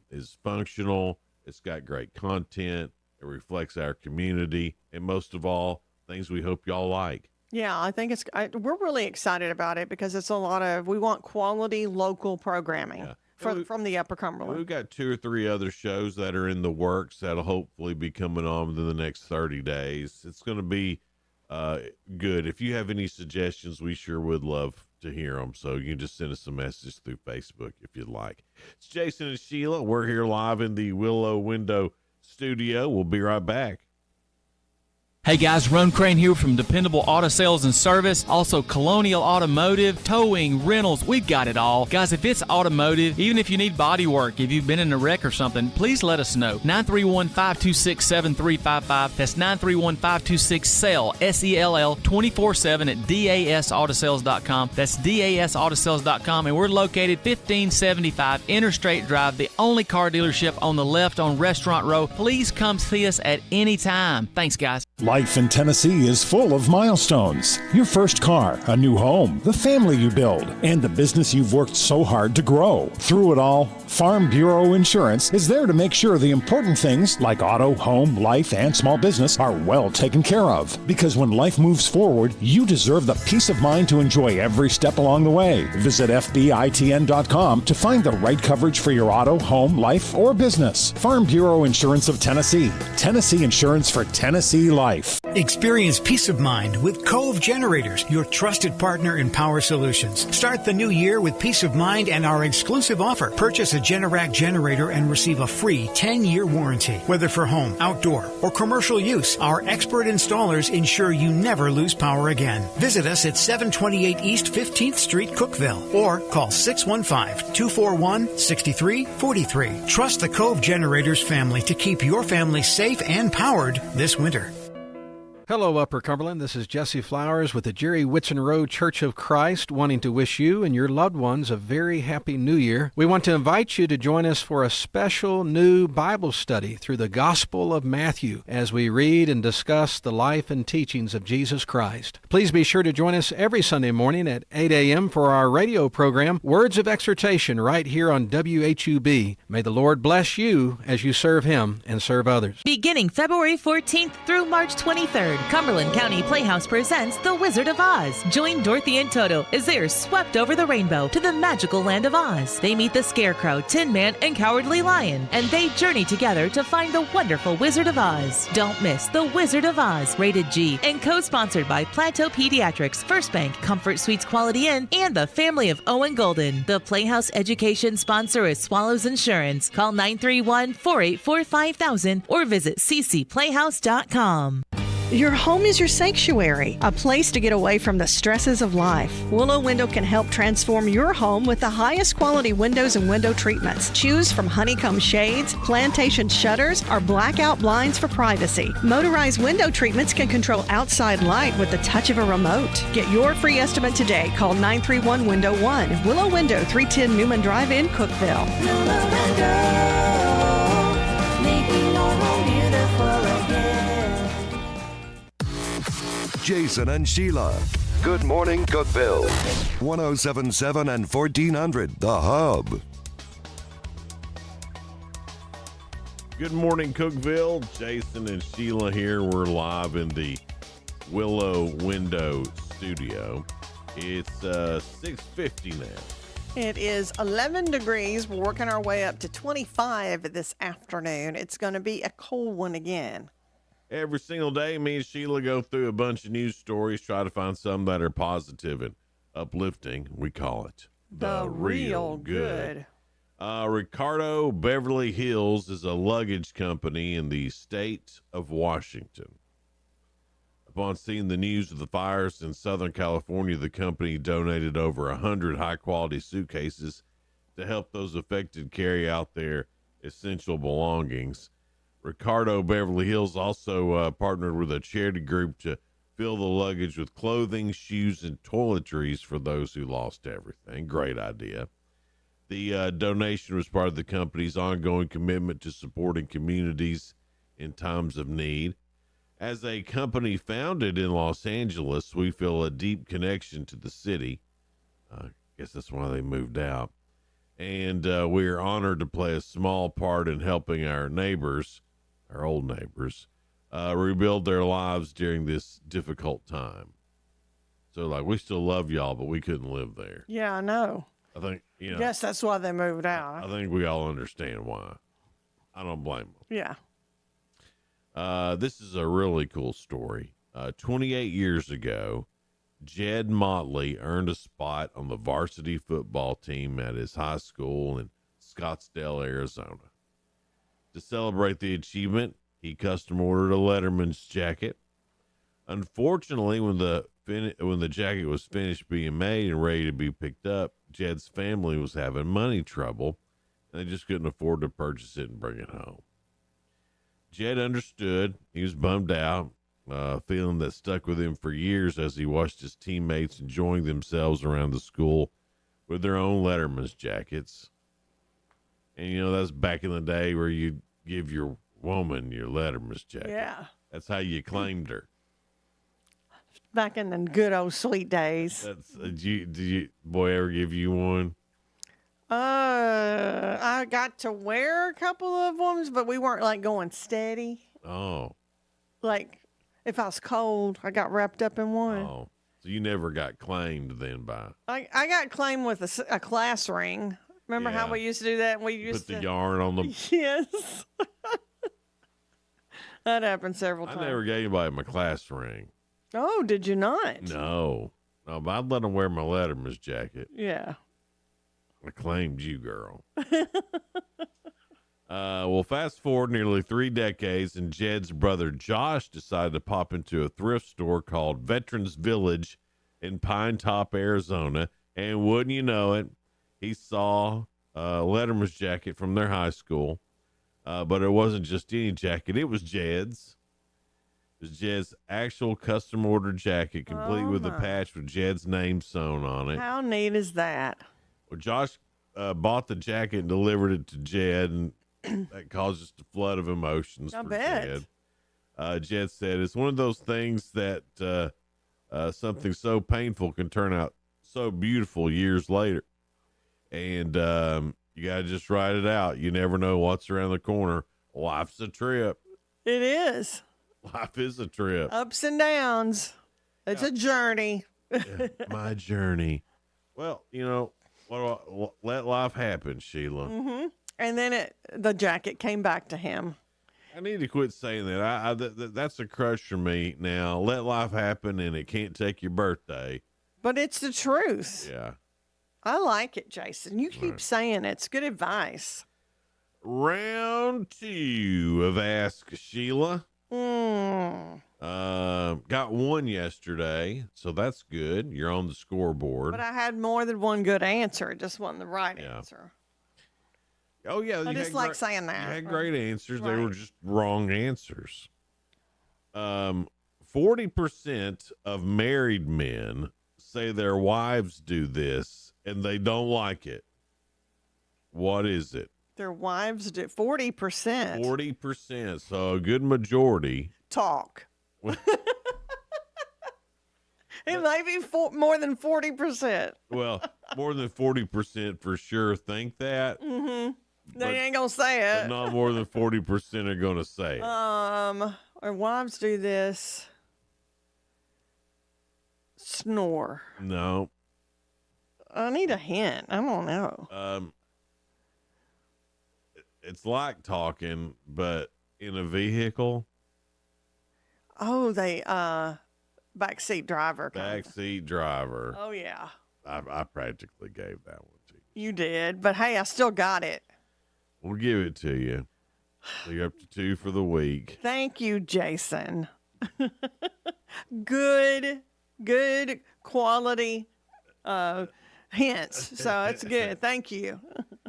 is functional. It's got great content. It reflects our community. And most of all, things we hope y'all like. Yeah, I think we're really excited about it because it's we want quality local programming from the Upper Cumberland. We've got 2 or 3 other shows that are in the works that'll hopefully be coming on within the next 30 days. It's going to be good. If you have any suggestions, we sure would love to hear them. So you can just send us a message through Facebook if you'd like. It's Jason and Sheila. We're here live in the Willow Window studio. We'll be right back. Hey guys, Ron Crane here from Dependable Auto Sales and Service, also Colonial Automotive, towing, rentals, we've got it all. Guys, if it's automotive, even if you need body work, if you've been in a wreck or something, please let us know. 931-526-7355. That's 931-526-SELL, S-E-L-L, 24/7 at dasautosales.com. That's dasautosales.com, and we're located 1575 Interstate Drive, the only car dealership on the left on Restaurant Row. Please come see us at any time. Thanks, guys. Life in Tennessee is full of milestones. Your first car, a new home, the family you build, and the business you've worked so hard to grow. Through it all, Farm Bureau Insurance is there to make sure the important things like auto, home, life, and small business are well taken care of. Because when life moves forward, you deserve the peace of mind to enjoy every step along the way. Visit FBITN.com to find the right coverage for your auto, home, life, or business. Farm Bureau Insurance of Tennessee. Tennessee Insurance for Tennessee Life. Experience peace of mind with Cove Generators, your trusted partner in power solutions. Start the new year with peace of mind and our exclusive offer. Purchase a Generac generator and receive a free 10-year warranty. Whether for home, outdoor, or commercial use, our expert installers ensure you never lose power again. Visit us at 728 East 15th Street, Cookeville, or call 615-241-6343. Trust the Cove Generators family to keep your family safe and powered this winter. Hello, Upper Cumberland. This is Jesse Flowers with the Jerry Whitson Road Church of Christ, wanting to wish you and your loved ones a very happy New Year. We want to invite you to join us for a special new Bible study through the Gospel of Matthew as we read and discuss the life and teachings of Jesus Christ. Please be sure to join us every Sunday morning at 8 a.m. for our radio program, Words of Exhortation, right here on WHUB. May the Lord bless you as you serve Him and serve others. Beginning February 14th through March 23rd, Cumberland County Playhouse presents The Wizard of Oz. Join Dorothy and Toto as they are swept over the rainbow to the magical land of Oz. They meet the Scarecrow, Tin Man, and Cowardly Lion, and they journey together to find the wonderful Wizard of Oz. Don't miss The Wizard of Oz, rated G, and co-sponsored by Plateau Pediatrics, First Bank, Comfort Suites Quality Inn, and the family of Owen Golden. The Playhouse education sponsor is Swallows Insurance. Call 931-484-5000 or visit ccplayhouse.com. Your home is your sanctuary, a place to get away from the stresses of life. Willow Window can help transform your home with the highest quality windows and window treatments. Choose from honeycomb shades, plantation shutters, or blackout blinds for privacy. Motorized window treatments can control outside light with the touch of a remote. Get your free estimate today. Call 931-WINDOW-1. Willow Window, 310 Newman Drive in Cookeville. Willow Window, making your home beautiful again. Jason and Sheila. Good morning, Cookeville. 1077 and 1400, The Hub. Good morning, Cookeville. Jason and Sheila here. We're live in the Willow Window studio. It's 6:50 now. It is 11 degrees. We're working our way up to 25 this afternoon. It's going to be a cold one again. Every single day, me and Sheila go through a bunch of news stories, try to find some that are positive and uplifting. We call it The Real Good. Ricardo Beverly Hills is a luggage company in the state of Washington. Upon seeing the news of the fires in Southern California, the company donated over 100 high-quality suitcases to help those affected carry out their essential belongings. Ricardo Beverly Hills also partnered with a charity group to fill the luggage with clothing, shoes, and toiletries for those who lost everything. Great idea. The donation was part of the company's ongoing commitment to supporting communities in times of need. As a company founded in Los Angeles, we feel a deep connection to the city. I guess that's why they moved out. And we are honored to play a small part in helping our neighbors, our old neighbors, rebuild their lives during this difficult time. So, like, we still love y'all, but we couldn't live there. Yeah, I know. I think, you know. Yes, that's why they moved out. I think we all understand why. I don't blame them. Yeah. This is a really cool story. 28 years ago, Jed Motley earned a spot on the varsity football team at his high school in Scottsdale, Arizona. To celebrate the achievement, he custom ordered a Letterman's jacket. Unfortunately, when the jacket was finished being made and ready to be picked up, Jed's family was having money trouble, and they just couldn't afford to purchase it and bring it home. Jed understood. He was bummed out, feeling that stuck with him for years as he watched his teammates enjoying themselves around the school with their own Letterman's jackets. And, you know, that's back in the day where you give your woman your Letterman's jacket. Yeah. That's how you claimed her. Back in the good old sweet days. That's did you boy ever give you one? I got to wear a couple of ones, but we weren't like going steady. Oh. Like if I was cold, I got wrapped up in one. Oh. So you never got claimed then by. I got claimed with a class ring. Remember how we used to do that? We used to put the yarn on the. Yes. That happened several times. I never gave anybody my class ring. Oh, did you not? No, but I'd let them wear my Letterman's jacket. Yeah. I claimed you, girl. Well, fast forward nearly 3 decades, and Jed's brother Josh decided to pop into a thrift store called Veterans Village in Pine Top, Arizona. And wouldn't you know it, he saw a Letterman's jacket from their high school. But it wasn't just any jacket. It was Jed's. It was Jed's actual custom ordered jacket, complete with a patch with Jed's name sewn on it. How neat is that? Well, Josh bought the jacket and delivered it to Jed, and that caused just a flood of emotions for Jed. Jed said, it's one of those things that something so painful can turn out so beautiful years later. And you got to just ride it out. You never know what's around the corner. Life's a trip. It is. Life is a trip. Ups and downs. It's a journey. Yeah, my journey. Well, let life happen, Sheila. Mm-hmm. And then the jacket came back to him. I need to quit saying that. That's a crush for me now. Let life happen, and it can't take your birthday. But it's the truth. Yeah. I like it, Jason. You keep saying it. It's good advice. Round 2 of Ask Sheila. Got one yesterday, so that's good. You're on the scoreboard. But I had more than one good answer. It just wasn't the right answer. Oh, yeah. I just like saying that. You had great answers. Right. They were just wrong answers. 40% of married men say their wives do this, and they don't like it. What is it? Their wives do 40%. 40%. So a good majority. Talk. It might be more than 40%. Well, more than 40% for sure think that. Mm-hmm. They ain't going to say it. But not more than 40% are going to say it. Our wives do this. Snore. No. I need a hint. I don't know. It's like talking, but in a vehicle. Oh, they backseat driver. Backseat driver. Oh yeah. I practically gave that one to you. You did, but hey, I still got it. We'll give it to you. So you're up to 2 for the week. Thank you, Jason. Good quality hints. So it's good. Thank you.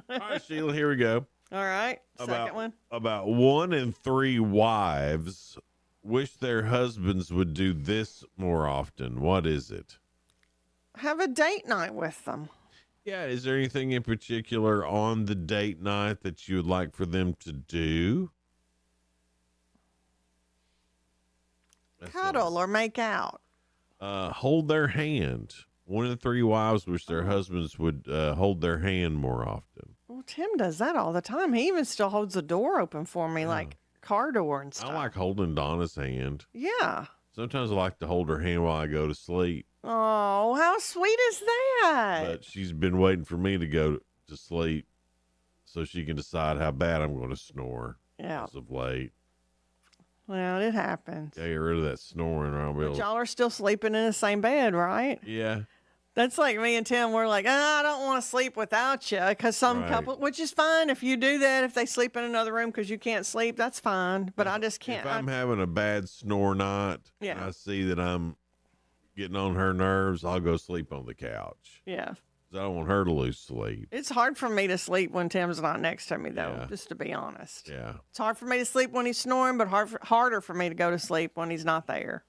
All right, Sheila, here we go. All right. Second one. About 1 in 3 wives wish their husbands would do this more often. What is it? Have a date night with them. Yeah. Is there anything in particular on the date night that you would like for them to do? Cuddle or make out. Hold their hand. 1 in 3 wives wish their husbands would hold their hand more often. Well, Tim does that all the time. He even still holds the door open for me, like car door and stuff. I like holding Donna's hand. Yeah. Sometimes I like to hold her hand while I go to sleep. Oh, how sweet is that? But she's been waiting for me to go to sleep so she can decide how bad I'm going to snore. Yeah. As of late. Well, it happens. Get rid of that snoring, or I'll be able. But y'all are still sleeping in the same bed, right? Yeah. That's like me and Tim. We're like, I don't want to sleep without you, because some couple, which is fine if you do that. If they sleep in another room because you can't sleep, that's fine. But I just can't. If I'm having a bad snore night, and I see that I'm getting on her nerves, I'll go sleep on the couch. Yeah. 'Cause I don't want her to lose sleep. It's hard for me to sleep when Tim's not next to me, though, just to be honest. Yeah. It's hard for me to sleep when he's snoring, but harder for me to go to sleep when he's not there.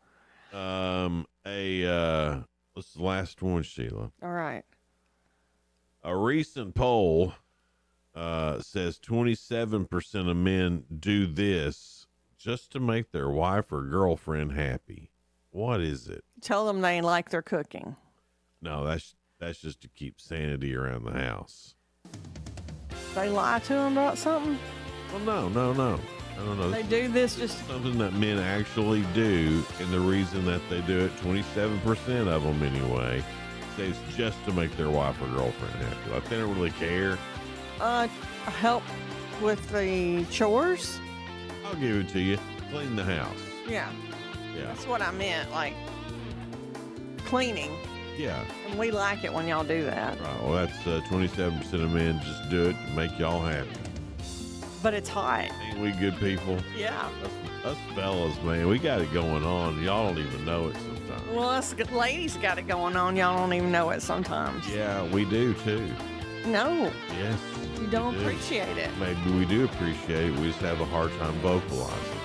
This is the last one, Sheila. All right. A recent poll says 27% of men do this just to make their wife or girlfriend happy. What is it? Tell them they like their cooking. No, that's just to keep sanity around the house. They lie to them about something? Well, no. I don't know. They do this just something that men actually do, and the reason that they do it, 27% of them anyway, say it's just to make their wife or girlfriend happy. Like they don't really care. Help with the chores? I'll give it to you. Clean the house. Yeah. Yeah. That's what I meant, like cleaning. Yeah. And we like it when y'all do that. Right. Well, that's 27% of men just do it to make y'all happy. But it's hot. Ain't we good people? Yeah. Us fellas, man, we got it going on. Y'all don't even know it sometimes. Well, us ladies got it going on. Y'all don't even know it sometimes. Yeah, we do too. No. Yes. You don't appreciate it. Maybe we do appreciate it. We just have a hard time vocalizing.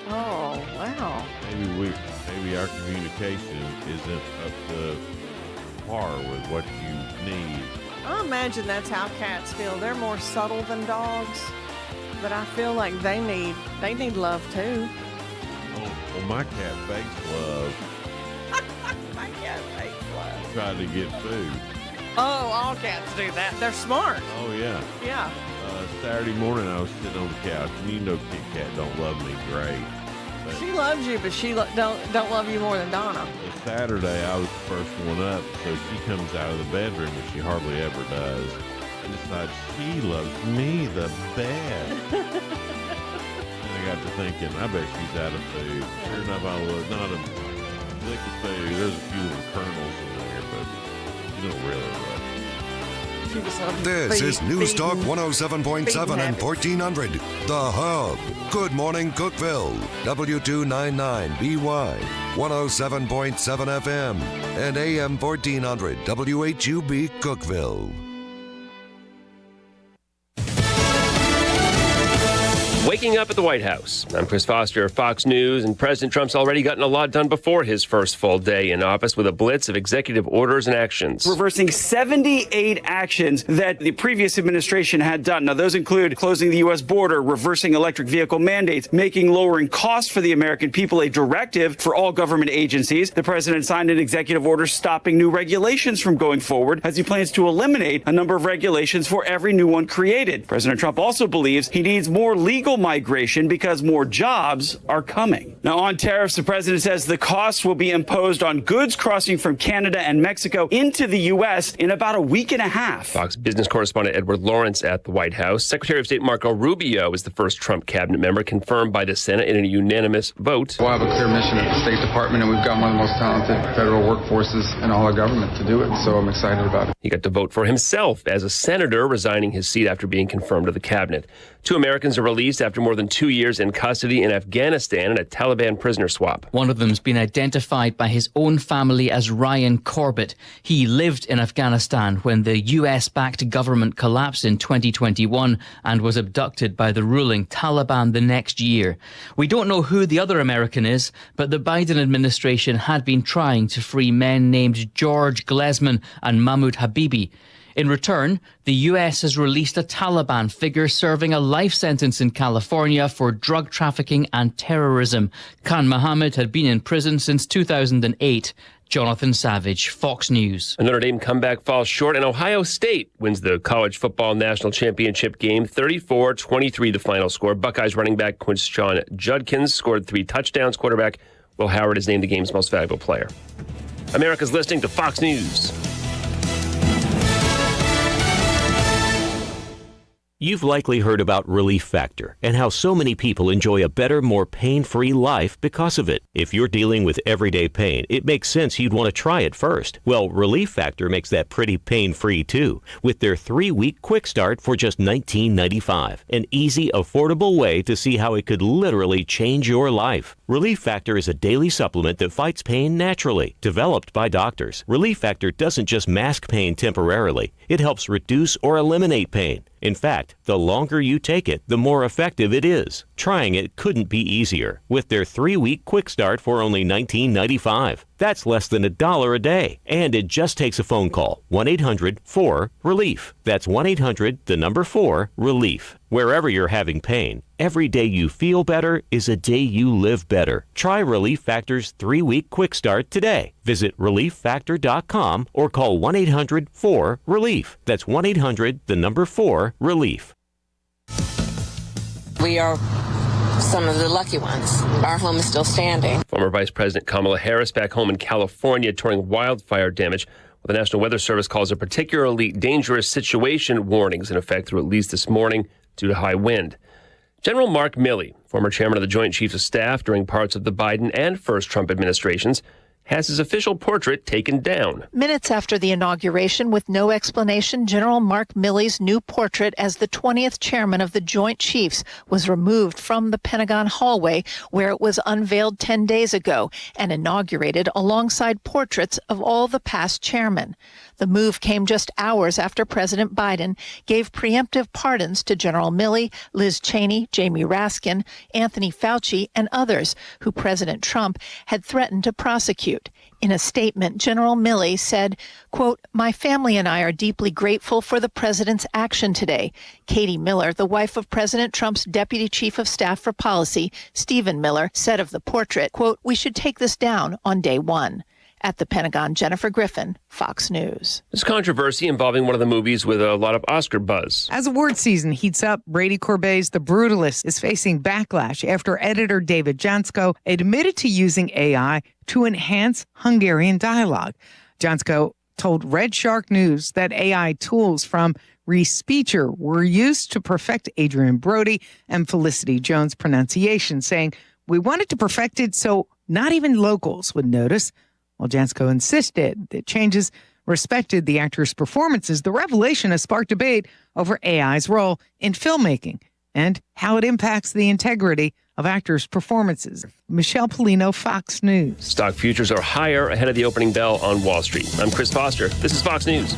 Oh, wow. Maybe our communication isn't up to par with what you need. I imagine that's how cats feel. They're more subtle than dogs, but I feel like they need love too. Oh, well, my cat fakes love. My cat fakes love. Trying to get food. Oh, all cats do that. They're smart. Oh, yeah. Yeah. Saturday morning, I was sitting on the couch, and you know Kit Kat don't love me great. She loves you, but she don't love you more than Donna. So Saturday, I was the first one up, so she comes out of the bedroom, and she hardly ever does. I decides she loves me the best. And I got to thinking, I bet she's out of food. Sure enough, I was not a lick of food. There's a few little kernels in there, but you don't really look. This is News Talk 107.7 and 1400. The Hub. Good morning, Cookeville. W299BY. 107.7 FM. And AM 1400. WHUB Cookeville. Waking up at the White House. I'm Chris Foster of Fox News, and President Trump's already gotten a lot done before his first full day in office with a blitz of executive orders and actions. Reversing 78 actions that the previous administration had done. Now, those include closing the U.S. border, reversing electric vehicle mandates, making lowering costs for the American people a directive for all government agencies. The president signed an executive order stopping new regulations from going forward as he plans to eliminate a number of regulations for every new one created. President Trump also believes he needs more legal migration because more jobs are coming. Now, on tariffs, the president says the costs will be imposed on goods crossing from Canada and Mexico into the U.S. in about a week and a half. Fox business correspondent Edward Lawrence at the White House. Secretary of State Marco Rubio is the first Trump cabinet member confirmed by the Senate in a unanimous vote. We'll have a clear mission at the State Department, and we've got one of the most talented federal workforces in all our government to do it, so I'm excited about it. He got to vote for himself as a senator, resigning his seat after being confirmed to the cabinet. 2 Americans are released after more than 2 years in custody in Afghanistan in a Taliban prisoner swap. One of them's been identified by his own family as Ryan Corbett. He lived in Afghanistan when the US-backed government collapsed in 2021 and was abducted by the ruling Taliban the next year. We don't know who the other American is, but the Biden administration had been trying to free men named George Glesman and Mahmoud Habibi. In return, the US has released a Taliban figure serving a life sentence in California for drug trafficking and terrorism. Khan Mohammed had been in prison since 2008. Jonathan Savage, Fox News. A Notre Dame comeback falls short, and Ohio State wins the college football national championship game, 34-23 the final score. Buckeyes running back Quinshon Judkins scored 3 touchdowns. Quarterback Will Howard is named the game's most valuable player. America's listening to Fox News. You've likely heard about Relief Factor and how so many people enjoy a better, more pain-free life because of it. If you're dealing with everyday pain, it makes sense you'd want to try it first. Well, Relief Factor makes that pretty pain-free too, with their 3-week quick start for just $19.95. An easy, affordable way to see how it could literally change your life. Relief Factor is a daily supplement that fights pain naturally, developed by doctors. Relief Factor doesn't just mask pain temporarily, it helps reduce or eliminate pain. In fact, the longer you take it, the more effective it is. Trying it couldn't be easier with their 3-week quick start for only $19.95. That's less than $1 a day. And it just takes a phone call. 1-800-4-RELIEF. That's 1-800-4-RELIEF. Wherever you're having pain, every day you feel better is a day you live better. Try Relief Factor's 3-week quick start today. Visit ReliefFactor.com or call 1-800-4-RELIEF. That's 1-800-4-RELIEF. We are some of the lucky ones. Our home is still standing. Former Vice President Kamala Harris back home in California touring wildfire damage. Well, the National Weather Service calls a particularly dangerous situation warnings in effect through at least this morning due to high wind. General Mark Milley, former chairman of the Joint Chiefs of Staff during parts of the Biden and first Trump administrations, has his official portrait taken down. Minutes after the inauguration, with no explanation, General Mark Milley's new portrait as the 20th chairman of the Joint Chiefs was removed from the Pentagon hallway where it was unveiled 10 days ago and inaugurated alongside portraits of all the past chairmen. The move came just hours after President Biden gave preemptive pardons to General Milley, Liz Cheney, Jamie Raskin, Anthony Fauci, and others who President Trump had threatened to prosecute. In a statement, General Milley said, quote, "My family and I are deeply grateful for the president's action today." Katie Miller, the wife of President Trump's deputy chief of staff for policy, Stephen Miller, said of the portrait, quote, "We should take this down on day one." At the Pentagon, Jennifer Griffin, Fox News. There's controversy involving one of the movies with a lot of Oscar buzz. As award season heats up, Brady Corbet's The Brutalist is facing backlash after editor David Jansko admitted to using AI to enhance Hungarian dialogue. Jansko told Red Shark News that AI tools from Respeecher were used to perfect Adrian Brody and Felicity Jones' pronunciation, saying, "We wanted to perfect it so not even locals would notice." While Jansko insisted that changes respected the actors' performances, the revelation has sparked debate over AI's role in filmmaking and how it impacts the integrity of actors' performances. Michelle Polino, Fox News. Stock futures are higher ahead of the opening bell on Wall Street. I'm Chris Foster. This is Fox News.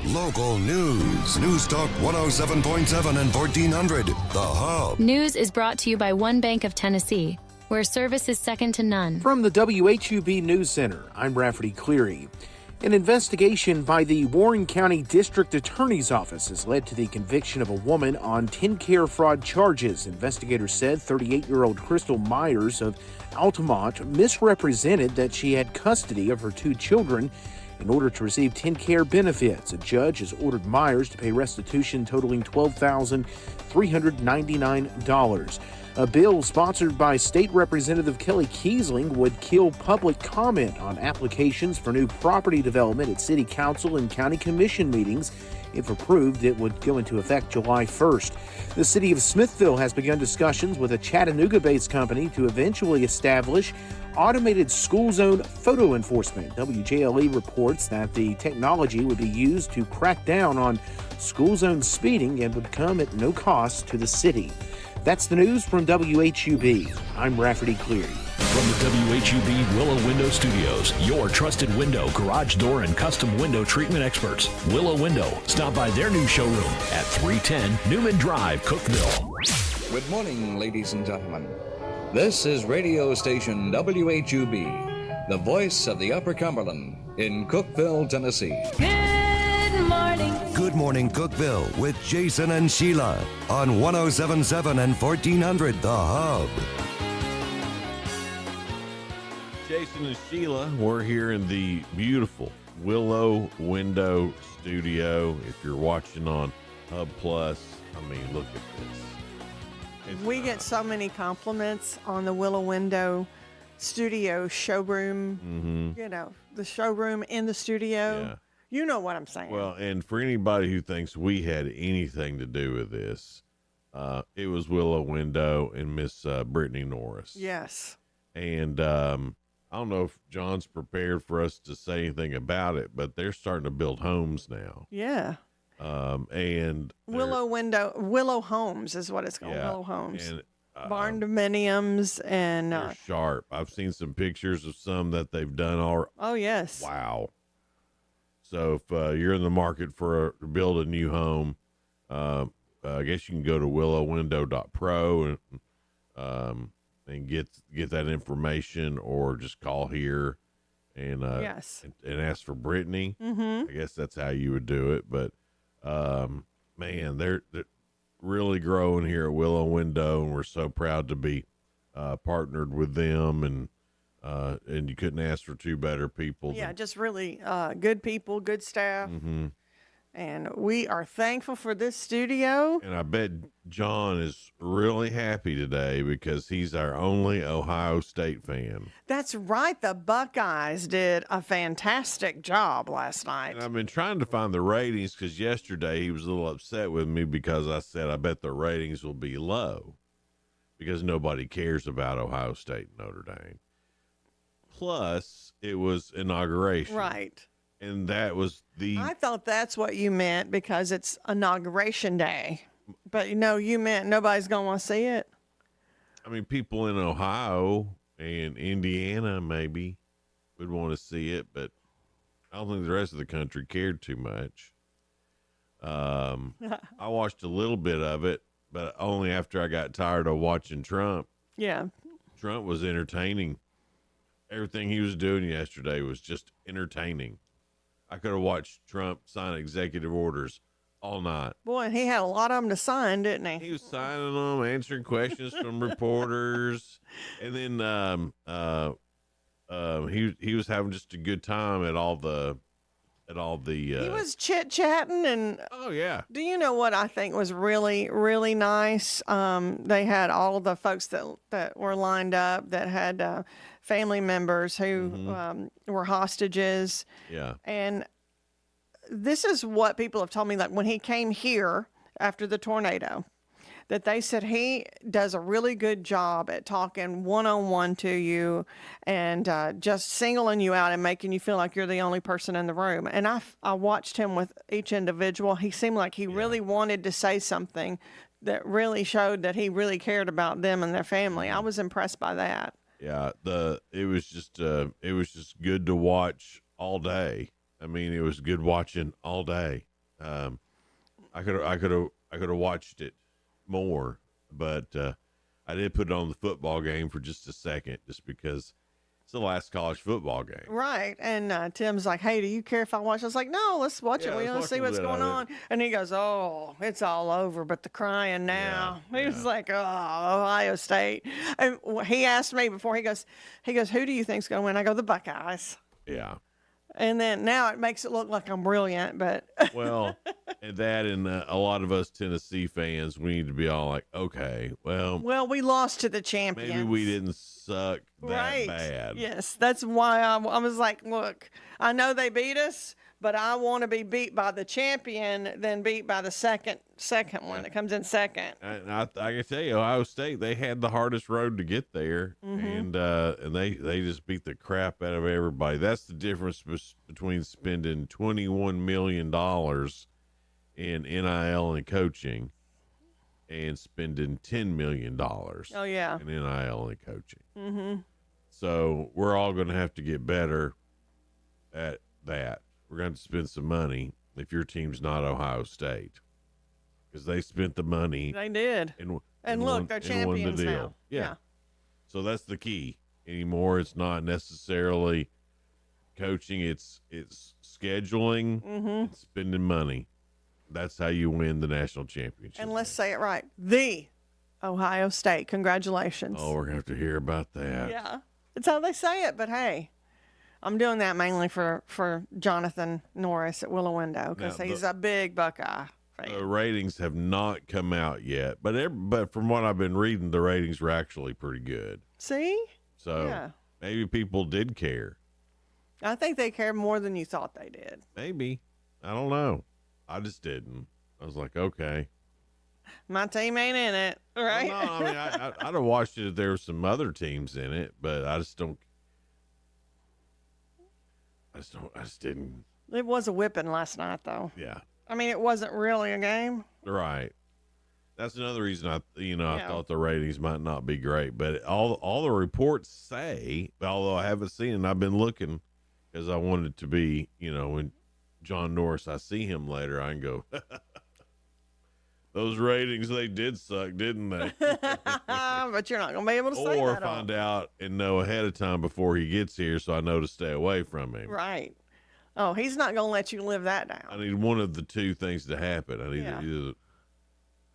Local news. News Talk 107.7 and 1400. The Hub. News is brought to you by One Bank of Tennessee, where service is second to none. From the WHUB News Center, I'm Rafferty Cleary. An investigation by the Warren County District Attorney's Office has led to the conviction of a woman on TennCare fraud charges. Investigators said 38-year-old Crystal Myers of Altamont misrepresented that she had custody of her 2 children in order to receive TennCare benefits. A judge has ordered Myers to pay restitution totaling $12,399. A bill sponsored by State Representative Kelly Kiesling would kill public comment on applications for new property development at City Council and County Commission meetings. If approved, it would go into effect July 1st. The city of Smithville has begun discussions with a Chattanooga-based company to eventually establish automated school zone photo enforcement. WJLE reports that the technology would be used to crack down on school zone speeding and would come at no cost to the city. That's the news from WHUB. I'm Rafferty Cleary. From the WHUB Willow Window Studios, your trusted window, garage door, and custom window treatment experts. Willow Window. Stop by their new showroom at 310 Newman Drive, Cookeville. Good morning, ladies and gentlemen. This is radio station WHUB, the voice of the Upper Cumberland in Cookeville, Tennessee. Good morning. Good morning, Cookeville, with Jason and Sheila on 107.7 and 1400 The Hub. Jason and Sheila, we're here in the beautiful Willow Window Studio. If you're watching on Hub Plus, I mean, look at this. We get so many compliments on the Willow Window Studio showroom. Mm-hmm. You know, the showroom in the studio. Yeah. You know what I'm saying. Well, and for anybody who thinks we had anything to do with this, it was Willow Window and Miss Brittany Norris. Yes. And I don't know if John's prepared for us to say anything about it, but they're starting to build homes now. Yeah. And Willow Homes is what it's called. Yeah, Willow Homes. and Barn dominiums and they're sharp. I've seen some pictures of some that they've done already. Oh yes. Wow. So if you're in the market to build a new home, I guess you can go to willowwindow.pro and get that information, or just call here and yes, and ask for Brittany. Mm-hmm. I guess that's how you would do it. But man, they're really growing here at Willow Window, and we're so proud to be partnered with them. And you couldn't ask for 2 better people. Yeah, just really good people, good staff. Mm-hmm. And we are thankful for this studio. And I bet John is really happy today because he's our only Ohio State fan. That's right. The Buckeyes did a fantastic job last night. And I've been trying to find the ratings because yesterday he was a little upset with me because I said I bet the ratings will be low because nobody cares about Ohio State and Notre Dame. Plus, it was inauguration. Right. And that was I thought that's what you meant because it's inauguration day. But you meant nobody's going to want to see it. I mean, people in Ohio and Indiana maybe would want to see it, but I don't think the rest of the country cared too much. I watched a little bit of it, but only after I got tired of watching Trump. Yeah. Trump was entertaining. Everything he was doing yesterday was just entertaining. I could have watched Trump sign executive orders all night. Boy, he had a lot of them to sign, didn't he? He was signing them, answering questions from reporters, and then he was having just a good time at all the. He was chit chatting and. Oh yeah. Do you know what I think was really, really nice? They had all of the folks that were lined up that had family members who were hostages. Yeah. And this is what people have told me, like when he came here after the tornado, that they said he does a really good job at talking one-on-one to you and just singling you out and making you feel like you're the only person in the room. And I watched him with each individual. He seemed like he really wanted to say something that really showed that he really cared about them and their family. I was impressed by that. Yeah, it was just good to watch all day. I mean, it was good watching all day. I could have watched it more, but I did put it on the football game for just a second, just because it's the last college football game. Right. And Tim's like, hey, do you care if I watch? I was like, no, let's watch it. We want to see what's going on. And he goes, oh, it's all over, but the crying now. He was like, oh, Ohio State. And he asked me before, he goes, who do you think's going to win? I go, the Buckeyes. Yeah. And then now it makes it look like I'm brilliant, but. Well, and that and a lot of us Tennessee fans, we need to be all like, okay, well, we lost to the champions. Maybe we didn't suck that bad. Yes, that's why I was like, look, I know they beat us, but I want to be beat by the champion than beat by the second one that comes in second. And I can tell you, Ohio State, they had the hardest road to get there, and they just beat the crap out of everybody. That's the difference between spending $21 million in NIL and coaching and spending $10 million in NIL and coaching. Mm-hmm. So we're all going to have to get better at that. We're going to spend some money if your team's not Ohio State, because they spent the money. They did. And look, they're champions the deal. now. Yeah. So that's the key. Anymore, it's not necessarily coaching. It's scheduling and spending money. That's how you win the national championship. And let's say it right. The Ohio State. Congratulations. Oh, we're going to have to hear about that. Yeah. It's how they say it, but hey. I'm doing that mainly for Jonathan Norris at Willow Window because he's a big Buckeye fan. The ratings have not come out yet, but from what I've been reading, the ratings were actually pretty good. See? So maybe people did care. I think they cared more than you thought they did. Maybe. I don't know. I just didn't. I was like, okay. My team ain't in it, right? Well, no, I mean, I'd have watched it if there were some other teams in it, but I just didn't. It was a whipping last night, though. Yeah. I mean, it wasn't really a game. Right. That's another reason I thought the ratings might not be great, but all the reports say, although I haven't seen it, I've been looking because I wanted to be, when John Norris, I see him later, I can go, those ratings, they did suck, didn't they? But you're not going to be able to say that. Or find out and know ahead of time before he gets here so I know to stay away from him. Right. Oh, he's not going to let you live that down. I need one of the two things to happen.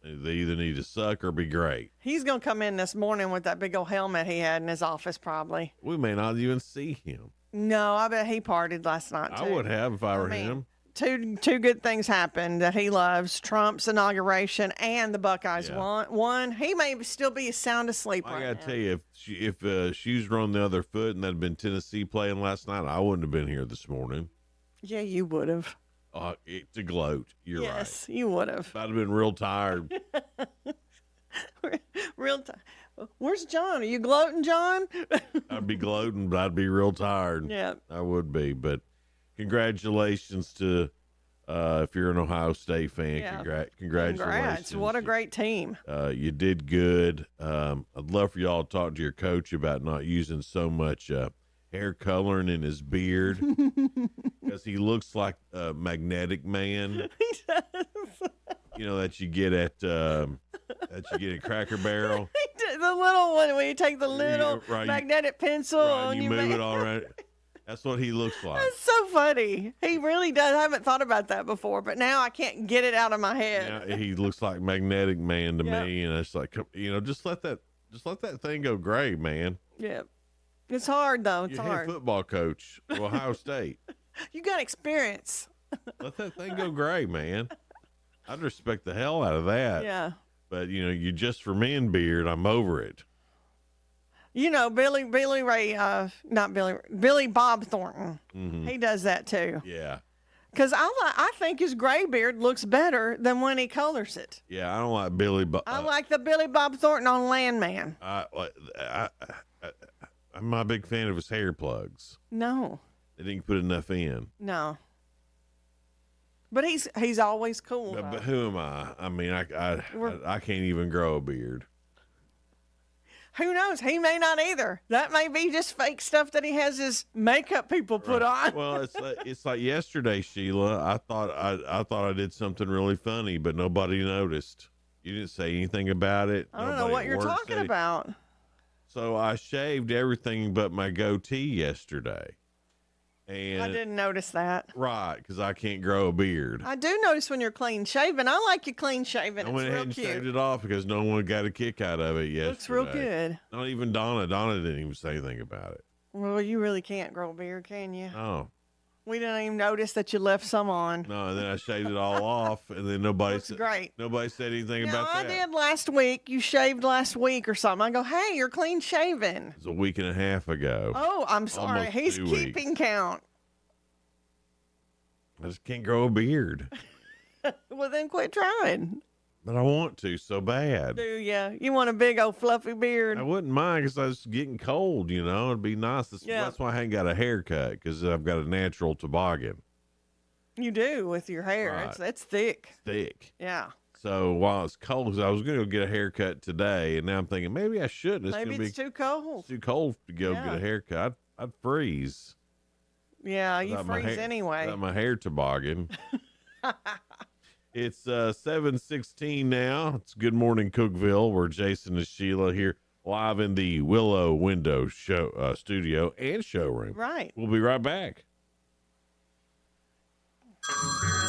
They either need to suck or be great. He's going to come in this morning with that big old helmet he had in his office probably. We may not even see him. No, I bet he partied last night, too. I would have if I were him. Two good things happened that he loves: Trump's inauguration and the Buckeyes won. He may still be sound asleep right now. I got to tell you, if shoes were on the other foot and that had been Tennessee playing last night, I wouldn't have been here this morning. Yeah, you would have. To gloat. You're right. Yes, you would have. I'd have been real tired. Real tired. Where's John? Are you gloating, John? I'd be gloating, but I'd be real tired. Yeah. I would be, but congratulations to if you're an Ohio State fan. Yeah. Congratulations. Congrats. What a great team. You did good. I'd love for y'all to talk to your coach about not using so much hair coloring in his beard because he looks like a magnetic man. He does. That you get at Cracker Barrel. The little one where you take the little magnetic pencil and you move it all right. That's what he looks like. That's so funny. He really does. I haven't thought about that before, but now I can't get it out of my head. Yeah, he looks like Magnetic Man to me, and it's like, just let that thing go gray, man. Yeah. It's hard, though. It's You're hard. head football coach of Ohio State. You got experience. Let that thing go gray, man. I'd respect the hell out of that. Yeah. But, you just for men beard, I'm over it. Billy Bob Thornton. Mm-hmm. He does that too. Yeah. Because I think his gray beard looks better than when he colors it. Yeah, I don't like Billy Bob. I like the Billy Bob Thornton on Landman. I'm not a big fan of his hair plugs. No. They didn't put enough in. No. But he's always cool. But who am I? I mean, I can't even grow a beard. Who knows? He may not either. That may be just fake stuff that he has his makeup people put on. Well, it's like yesterday, Sheila. I thought I did something really funny, but nobody noticed. You didn't say anything about it. I don't know what you're talking about. So I shaved everything but my goatee yesterday. And I didn't notice that. Right, because I can't grow a beard. I do notice when you're clean shaven. I like you clean shaven. I went ahead and shaved it off because no one got a kick out of it yesterday. Looks real good. Not even Donna. Donna didn't even say anything about it. Well, you really can't grow a beard, can you? Oh. We didn't even notice that you left some on. No, and then I shaved it all off, and then nobody said anything about that. I did last week. You shaved last week or something. I go, hey, you're clean shaven. It was a week and a half ago. Oh, I'm sorry. Almost He's 2 keeping count. I just can't grow a beard. Well, then quit trying. But I want to so bad. Do ya? You want a big old fluffy beard? I wouldn't mind because I was getting cold, It'd be nice. That's why I ain't got a haircut, because I've got a natural toboggan. You do with your hair. Right. It's thick. Thick. Yeah. So while it's cold, because I was going to go get a haircut today, and now I'm thinking maybe I shouldn't. Maybe it's too cold. It's too cold to go get a haircut. I'd freeze. Yeah, you freeze anyway. Got my hair toboggan. It's 7:16 now. It's Good Morning Cookeville. We're Jason and Sheila here live in the Willow Window show studio and showroom. Right. We'll be right back.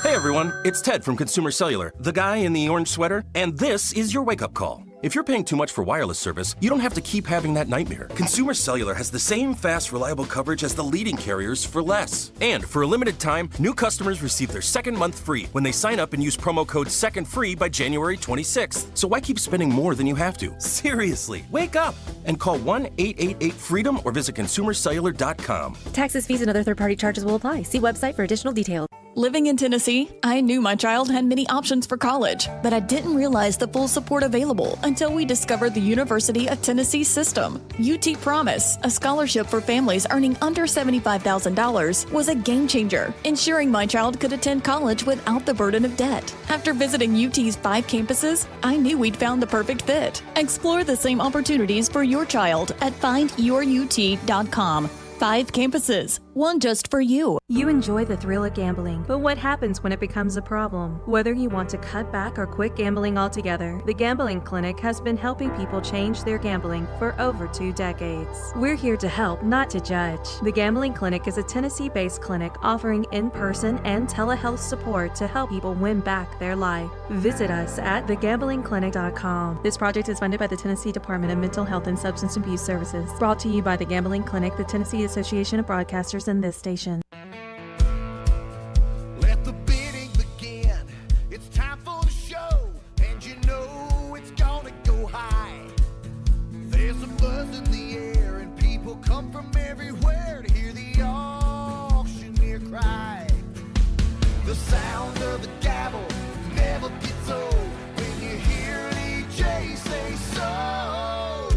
Hey everyone, it's Ted from Consumer Cellular, the guy in the orange sweater, and this is your wake-up call. If you're paying too much for wireless service, you don't have to keep having that nightmare. Consumer Cellular has the same fast, reliable coverage as the leading carriers for less. And for a limited time, new customers receive their second month free when they sign up and use promo code SECONDFREE by January 26th. So why keep spending more than you have to? Seriously, wake up and call 1-888-FREEDOM or visit consumercellular.com. Taxes, fees, and other third-party charges will apply. See website for additional details. Living in Tennessee, I knew my child had many options for college, but I didn't realize the full support available until we discovered the University of Tennessee system. UT Promise, a scholarship for families earning under $75,000, was a game changer, ensuring my child could attend college without the burden of debt. After visiting UT's 5 campuses, I knew we'd found the perfect fit. Explore the same opportunities for your child at findyourut.com. 5 campuses, one just for you. You enjoy the thrill of gambling, but what happens when it becomes a problem? Whether you want to cut back or quit gambling altogether, the Gambling Clinic has been helping people change their gambling for over 2 decades. We're here to help, not to judge. The Gambling Clinic is a Tennessee-based clinic offering in-person and telehealth support to help people win back their life. Visit us at thegamblingclinic.com. This project is funded by the Tennessee Department of Mental Health and Substance Abuse Services. Brought to you by the Gambling Clinic, the Tennessee Association of Broadcasters, and this station. Let the bidding begin. It's time for the show, and you know it's gonna go high. There's a buzz in the air, and people come from everywhere to hear the auctioneer cry. The sound of the gavel never gets old when you hear an EJ say so.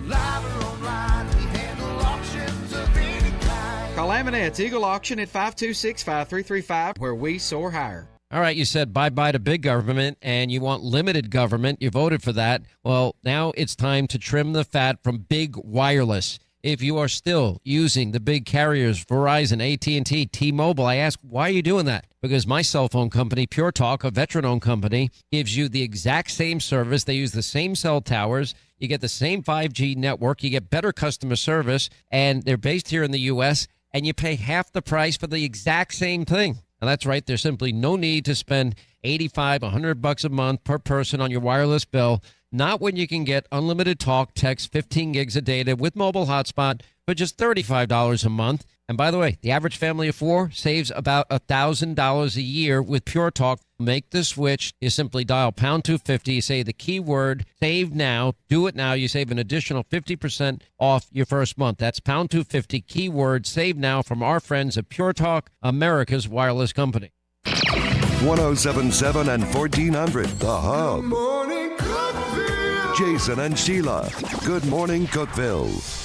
Live or online, we handle auctions of any kind. Call Amanette's Eagle Auction at 526-5335, where we soar higher. All right, you said bye-bye to big government, and you want limited government. You voted for that. Well, now it's time to trim the fat from big wireless. If you are still using the big carriers, Verizon, AT&T, T-Mobile, I ask, why are you doing that? Because my cell phone company, Pure Talk, a veteran-owned company, gives you the exact same service. They use the same cell towers. You get the same 5G network. You get better customer service, and they're based here in the U.S., and you pay half the price for the exact same thing. Now, that's right. There's simply no need to spend $85, $100 a month per person on your wireless bill. Not when you can get unlimited talk, text, 15 gigs of data with mobile hotspot for just $35 a month. And by the way, the average family of four saves about $1,000 a year with Pure Talk. Make the switch. You simply dial pound 250, say the keyword save now. Do it now. You save an additional 50% off your first month. That's pound 250, keyword save now from our friends at Pure Talk, America's wireless company. 1077 and 1400, The Hub. Good morning, Cookeville. Jason and Sheila. Good morning, Cookeville.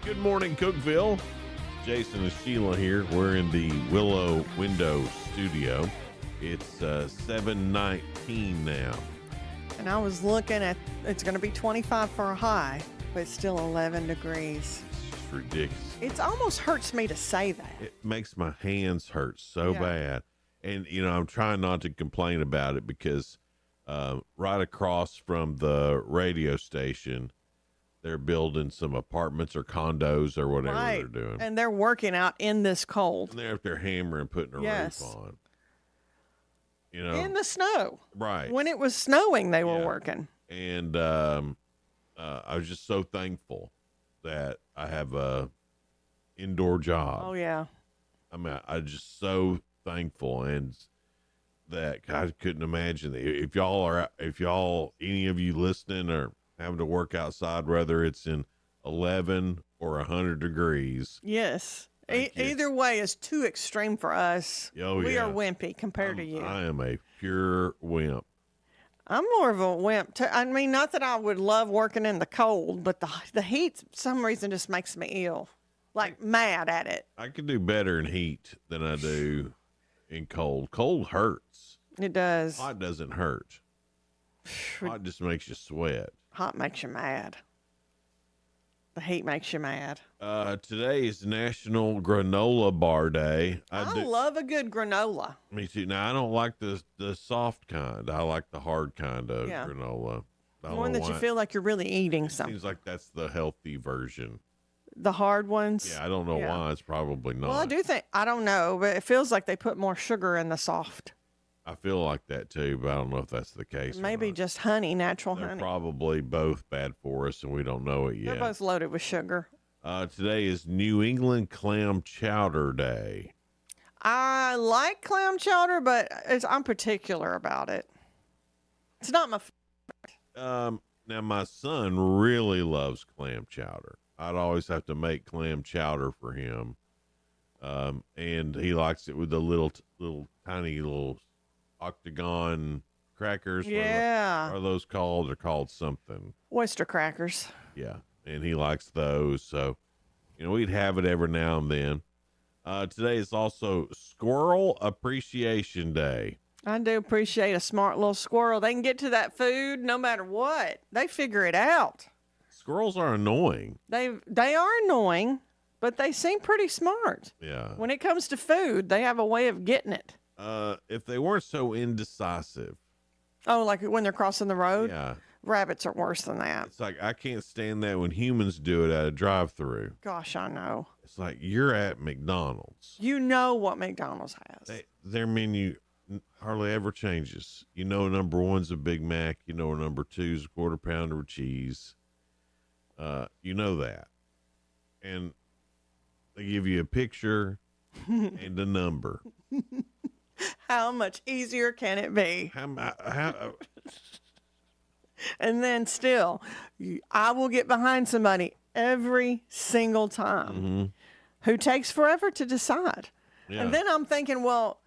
Good morning, Cookeville. Jason and Sheila here. We're in the Willow Window Studio. It's 7:19 now. And I was looking at, it's going to be 25 for a high, but it's still 11 degrees. It's just ridiculous. It almost hurts me to say that. It makes my hands hurt so bad. And, I'm trying not to complain about it because right across from the radio station, they're building some apartments or condos or whatever they're doing. And they're working out in this cold. And they're up there hammering, putting a roof on. In the snow. Right. When it was snowing, they were working. And I was just so thankful that I have a indoor job. Oh, yeah. I mean, I'm just so thankful, and that I couldn't imagine if any of you listening are having to work outside, whether it's in 11 or 100 degrees. Yes. Either way is too extreme for us. Oh, we are wimpy compared to you. I am a pure wimp. I'm more of a wimp too. I mean, not that I would love working in the cold, but the heat, for some reason, just makes me ill. Like mad at it. I could do better in heat than I do in cold. Cold hurts. It does. Hot doesn't hurt. Hot just makes you sweat. Hot makes you mad. The heat makes you mad. Today is National Granola Bar Day. I love a good granola. Me too. Now, I don't like the soft kind. I like the hard kind of granola. One that you feel like you're really eating something. Seems like that's the healthy version. The hard ones? Yeah, I don't know why. It's probably not. Well, I don't know, but it feels like they put more sugar in the soft. I feel like that too, but I don't know if that's the case. Maybe just honey, natural They're honey. probably both bad for us, and we don't know it yet. They're both loaded with sugar. Today is New England Clam Chowder Day. I like clam chowder, but I'm particular about it. It's not my favorite. Now, my son really loves clam chowder. I'd always have to make clam chowder for him. And he likes it with the little tiny octagon crackers. Yeah. What are those called? They're called something. Oyster crackers. Yeah. And he likes those. So, we'd have it every now and then. Today is also Squirrel Appreciation Day. I do appreciate a smart little squirrel. They can get to that food no matter what. They figure it out. Squirrels are annoying. They are annoying, but they seem pretty smart. Yeah. When it comes to food, they have a way of getting it. If they weren't so indecisive. Oh, like when they're crossing the road? Yeah. Rabbits are worse than that. It's like, I can't stand that when humans do it at a drive-through. Gosh, I know. It's like you're at McDonald's. You know what McDonald's has. Their menu hardly ever changes. Number one's a Big Mac. Number two's a quarter pounder with cheese. You know that. And they give you a picture and a number. How much easier can it be? And then still, I will get behind somebody every single time who takes forever to decide. Yeah. And then I'm thinking, well,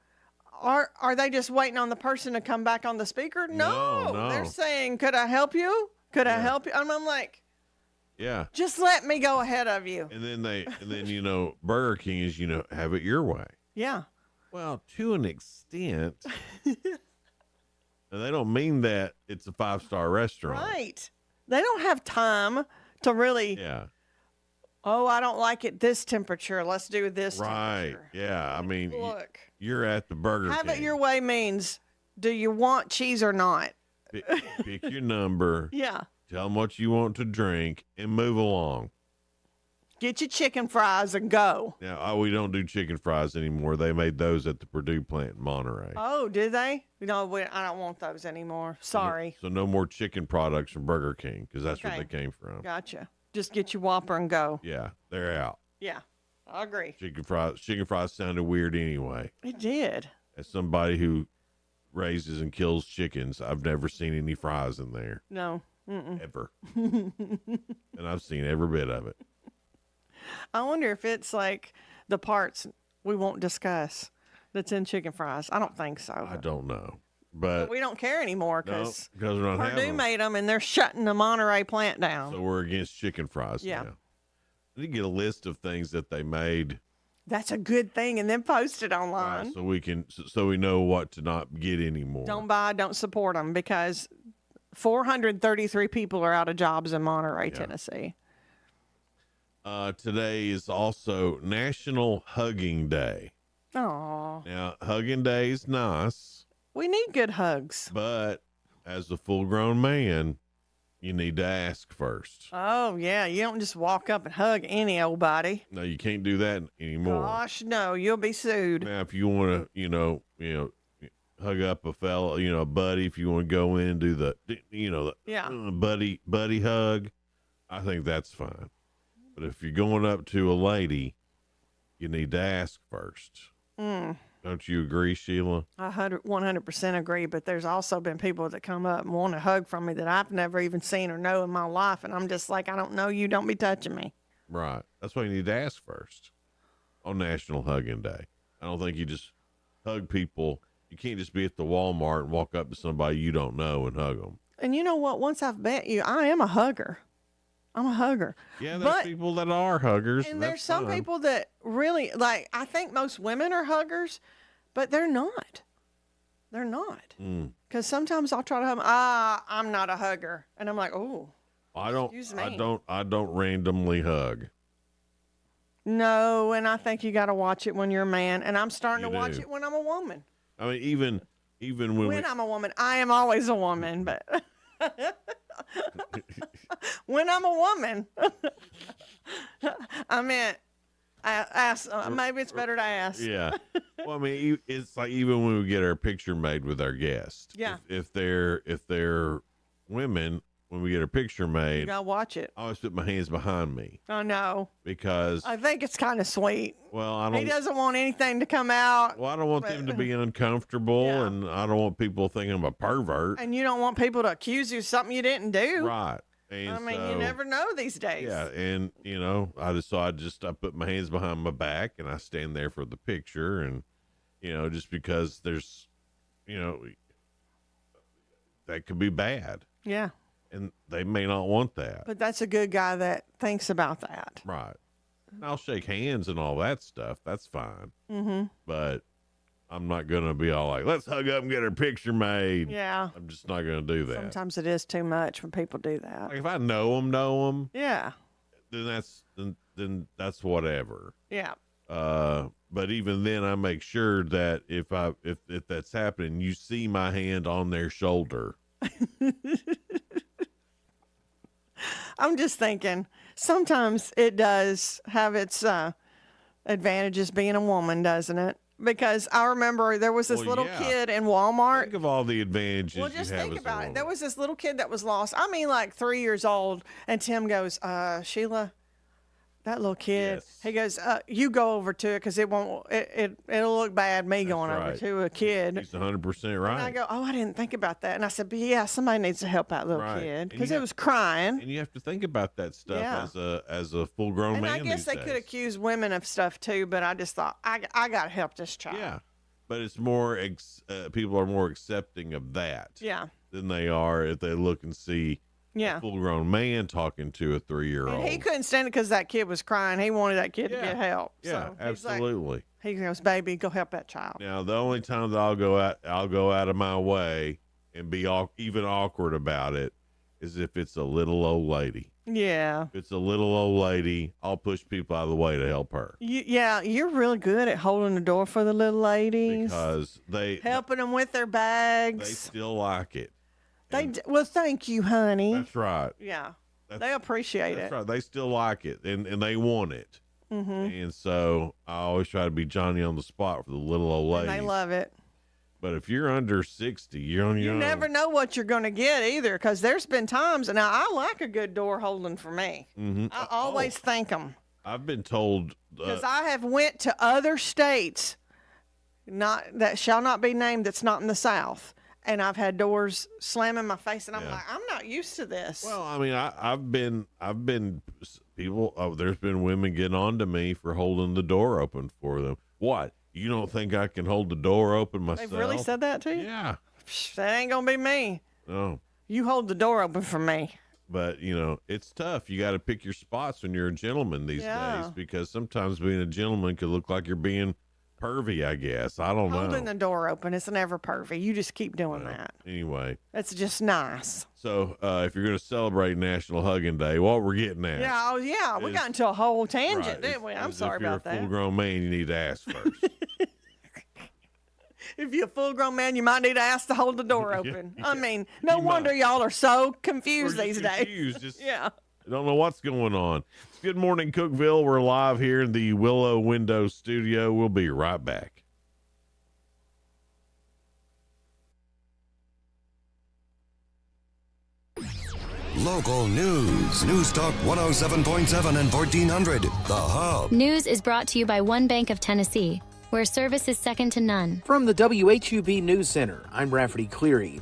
are they just waiting on the person to come back on the speaker? No. They're saying, could I help you? Could I help you? And I'm like, yeah, just let me go ahead of you. And then Burger King is, have it your way. Yeah. Well, to an extent. And they don't mean that it's a 5-star restaurant. Right. They don't have time to really. Yeah. Oh, I don't like it this temperature. Let's do this temperature. Yeah. I mean, look, you're at the Burger King. Have it your way means, do you want cheese or not? Pick your number. Yeah. Tell them what you want to drink and move along. Get your chicken fries and go. Now, we don't do chicken fries anymore. They made those at the Purdue plant in Monterey. Oh, did they? No, I don't want those anymore. Sorry. So no more chicken products from Burger King because that's where they came from. Gotcha. Just get your Whopper and go. Yeah, they're out. Yeah, I agree. Chicken fries sounded weird anyway. It did. As somebody who raises and kills chickens, I've never seen any fries in there. No. Mm-mm. Ever. And I've seen every bit of it. I wonder if it's like the parts we won't discuss that's in chicken fries. I don't think so. I don't know. But we don't care anymore because we're not having Purdue them. made them and they're shutting the Monterey plant down. So we're against chicken fries now. I need to get a list of things that they made. That's a good thing, and then post it online. So we know what to not get anymore. Don't support them because 433 people are out of jobs in Monterey, Tennessee. Today is also National Hugging Day. Oh. Now, Hugging Day is nice. We need good hugs. But as a full-grown man, you need to ask first. Oh, yeah. You don't just walk up and hug any old body. No, you can't do that anymore. Gosh, no. You'll be sued. Now, if you want to, hug up a fella, a buddy, if you want to go in and do the, buddy hug, I think that's fine. But if you're going up to a lady, you need to ask first. Don't you agree, Sheila? I 100% agree, but there's also been people that come up and want a hug from me that I've never even seen or know in my life, and I'm just like, I don't know you, don't be touching me. Right. That's why you need to ask first on National Hugging Day. I don't think you just hug people. You can't just be at the Walmart and walk up to somebody you don't know and hug them. And you know what? Once I've met you, I am a hugger. I'm a hugger. Yeah, there's people that are huggers. And there's some people that really, I think most women are huggers, but they're not. They're not. Because sometimes I'll try to hug them. I'm not a hugger. And I'm like, oh, excuse me. I don't randomly hug. No, and I think you got to watch it when you're a man. And I'm starting to watch it when I'm a woman. I mean, even when I'm a woman, I am always a woman, but when I'm a woman, I meant ask. Maybe it's better to ask. Yeah. Well, I mean, it's like even when we get our picture made with our guests. Yeah. If they're women, when we get our picture made, you gotta watch it. I always put my hands behind me. I know. Because I think it's kind of sweet. Well, he doesn't want anything to come out. Well, I don't want them to be uncomfortable, and I don't want people thinking I'm a pervert. And you don't want people to accuse you of something you didn't do. Right. And I mean, you never know these days. Yeah, and I put my hands behind my back and I stand there for the picture, and just because there's, that could be bad. Yeah. And they may not want that. But that's a good guy that thinks about that. Right. And I'll shake hands and all that stuff. That's fine. Mm-hmm. But I'm not going to be all like, let's hug up and get our picture made. Yeah. I'm just not going to do that. Sometimes it is too much when people do that. Like if I know them. Yeah. Then that's whatever. Yeah. But even then I make sure that if that's happening, you see my hand on their shoulder. I'm just thinking, sometimes it does have its advantages being a woman, doesn't it? Because I remember there was this little kid in Walmart. Think of all the advantages Well, just you have think as a about it. woman. There was this little kid that was lost. I mean, like 3 years old. And Tim goes, Sheila, that little kid. Yes. He goes, you go over to it because it'll look bad me going over to a kid. He's 100% right. And I go, I didn't think about that. And I said, but yeah, somebody needs to help that little kid because it was crying. And you have to think about that stuff as a full grown man. And I guess they could accuse women of stuff too, but I just thought I got to help this child. Yeah, but it's more people are more accepting of that. Yeah. Than they are if they look and see. Yeah. A full-grown man talking to a 3-year-old. And he couldn't stand it because that kid was crying. He wanted that kid to get help. Yeah, so absolutely. He goes, baby, go help that child. Now, the only time that I'll go out of my way and be even awkward about it is if it's a little old lady. Yeah. If it's a little old lady, I'll push people out of the way to help her. You're really good at holding the door for the little ladies. Because helping them with their bags. They still like it. Well, thank you, honey. That's right. Yeah. They appreciate That's it. right. They still like it, and they want it. Mm-hmm. And so I always try to be Johnny on the spot for the little old ladies. And they love it. But if you're under 60, you're on your own. You never know what you're going to get either, because there's been times, and I like a good door holding for me. Mm-hmm. I always thank them. I've been told because I have went to other states, that shall not be named, that's not in the South, and I've had doors slam in my face, and I'm like, I'm not used to this. Well, I mean, I've been people. There's been women getting on to me for holding the door open for them. What? You don't think I can hold the door open myself? They've really said that to you? Yeah. That ain't gonna be me. No. You hold the door open for me. But, it's tough. You got to pick your spots when you're a gentleman these days, because sometimes being a gentleman could look like you're being pervy, I guess. I don't know. Holding the door open, it's never pervy. You just keep doing that. Anyway. It's just nice. So if you're going to celebrate National Hugging Day, what we're getting at. Yeah, we got into a whole tangent, right, didn't we? I'm sorry about that. If you're a full-grown man, you need to ask first. If you're a full-grown man, you might need to ask to hold the door open. I mean, no wonder y'all are so confused these days. Just yeah. don't know what's going on. It's Good Morning Cookeville. We're live here in the Willow Window Studio. We'll be right back. Local news. News Talk 107.7 and 1400. The Hub. News is brought to you by One Bank of Tennessee, where service is second to none. From the WHUB News Center, I'm Rafferty Cleary.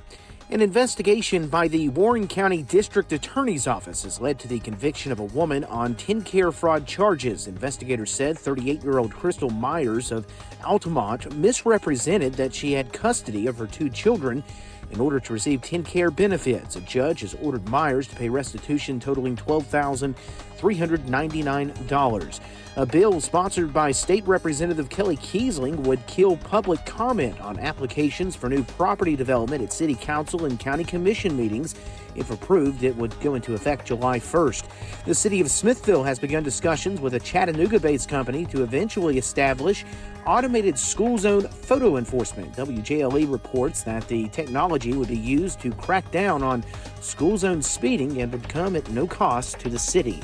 An investigation by the Warren County District Attorney's Office has led to the conviction of a woman on TennCare fraud charges. Investigators said 38-year-old Crystal Myers of Altamont misrepresented that she had custody of her 2 children in order to receive TennCare benefits. A judge has ordered Myers to pay restitution totaling $12,399. A bill sponsored by State Representative Kelly Kiesling would kill public comment on applications for new property development at City Council and County Commission meetings. If approved, it would go into effect July 1st. The city of Smithville has begun discussions with a Chattanooga-based company to eventually establish automated school zone photo enforcement. WJLE reports that the technology would be used to crack down on school zone speeding and would come at no cost to the city.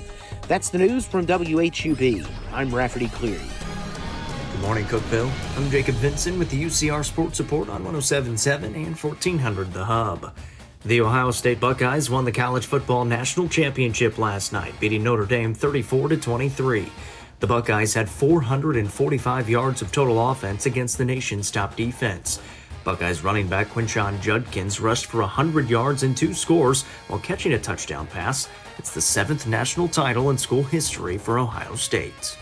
That's the news from WHUB. I'm Rafferty Cleary. Good morning, Cookeville. I'm Jacob Vinson with the UCR Sports Report on 107.7 and 1400 The Hub. The Ohio State Buckeyes won the College Football National Championship last night, beating Notre Dame 34-23. The Buckeyes had 445 yards of total offense against the nation's top defense. Buckeyes running back Quinshon Judkins rushed for 100 yards and 2 scores while catching a touchdown pass. It's the 7th national title in school history for Ohio State.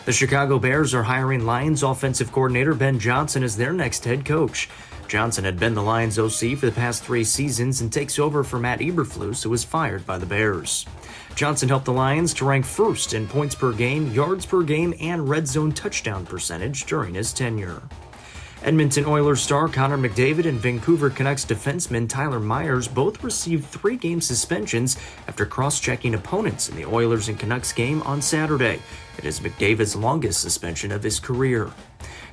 The Chicago Bears are hiring Lions offensive coordinator Ben Johnson as their next head coach. Johnson had been the Lions OC for the past 3 seasons and takes over for Matt Eberflus, who was fired by the Bears. Johnson helped the Lions to rank first in points per game, yards per game, and red zone touchdown percentage during his tenure. Edmonton Oilers star Connor McDavid and Vancouver Canucks defenseman Tyler Myers both received 3-game suspensions after cross-checking opponents in the Oilers and Canucks game on Saturday. It is McDavid's longest suspension of his career.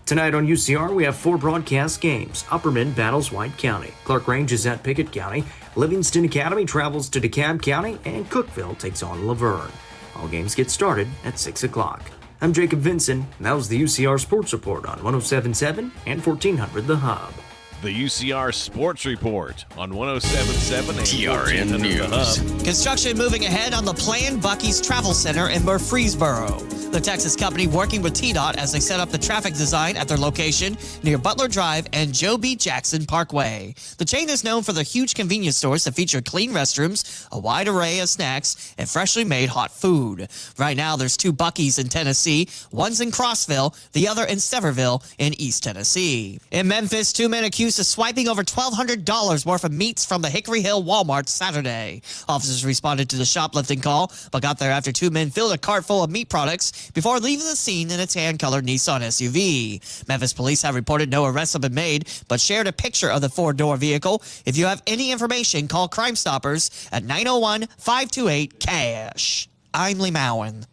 Tonight on UCR, we have 4 broadcast games. Upperman battles White County. Clark Range is at Pickett County. Livingston Academy travels to DeKalb County, and Cookeville takes on Laverne. All games get started at 6 o'clock. I'm Jacob Vinson, and that was the UCR Sports Report on 107.7 and 1400 The Hub. The UCR Sports Report on 107.7 and TRN News. The Hub. Construction moving ahead on the planned Buc-ee's Travel Center in Murfreesboro. The Texas company working with TDOT as they set up the traffic design at their location near Butler Drive and Joe B. Jackson Parkway. The chain is known for their huge convenience stores that feature clean restrooms, a wide array of snacks, and freshly made hot food. Right now, there's 2 Buc-ee's in Tennessee. One's in Crossville, the other in Sevierville in East Tennessee. In Memphis, 2 men accused of swiping over $1,200 worth of meats from the Hickory Hill Walmart Saturday. Officers responded to the shoplifting call, but got there after 2 men filled a cart full of meat products before leaving the scene in a tan-colored Nissan SUV. Memphis police have reported no arrests have been made, but shared a picture of the 4-door vehicle. If you have any information, call Crime Stoppers at 901-528-CASH. I'm Lee Mowen.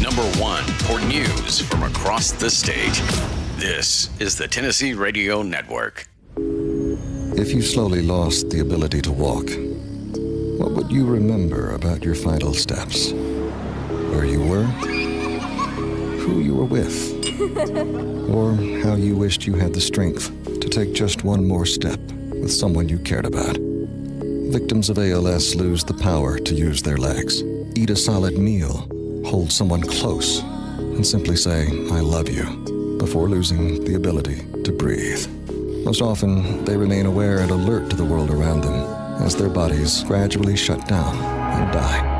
Number 1 for news from across the state. This is the Tennessee Radio Network. If you slowly lost the ability to walk, what would you remember about your final steps? Where you were? Who you were with? Or how you wished you had the strength to take just one more step with someone you cared about. Victims of ALS lose the power to use their legs, eat a solid meal, hold someone close, and simply say, "I love you," before losing the ability to breathe. Most often, they remain aware and alert to the world around them as their bodies gradually shut down and die.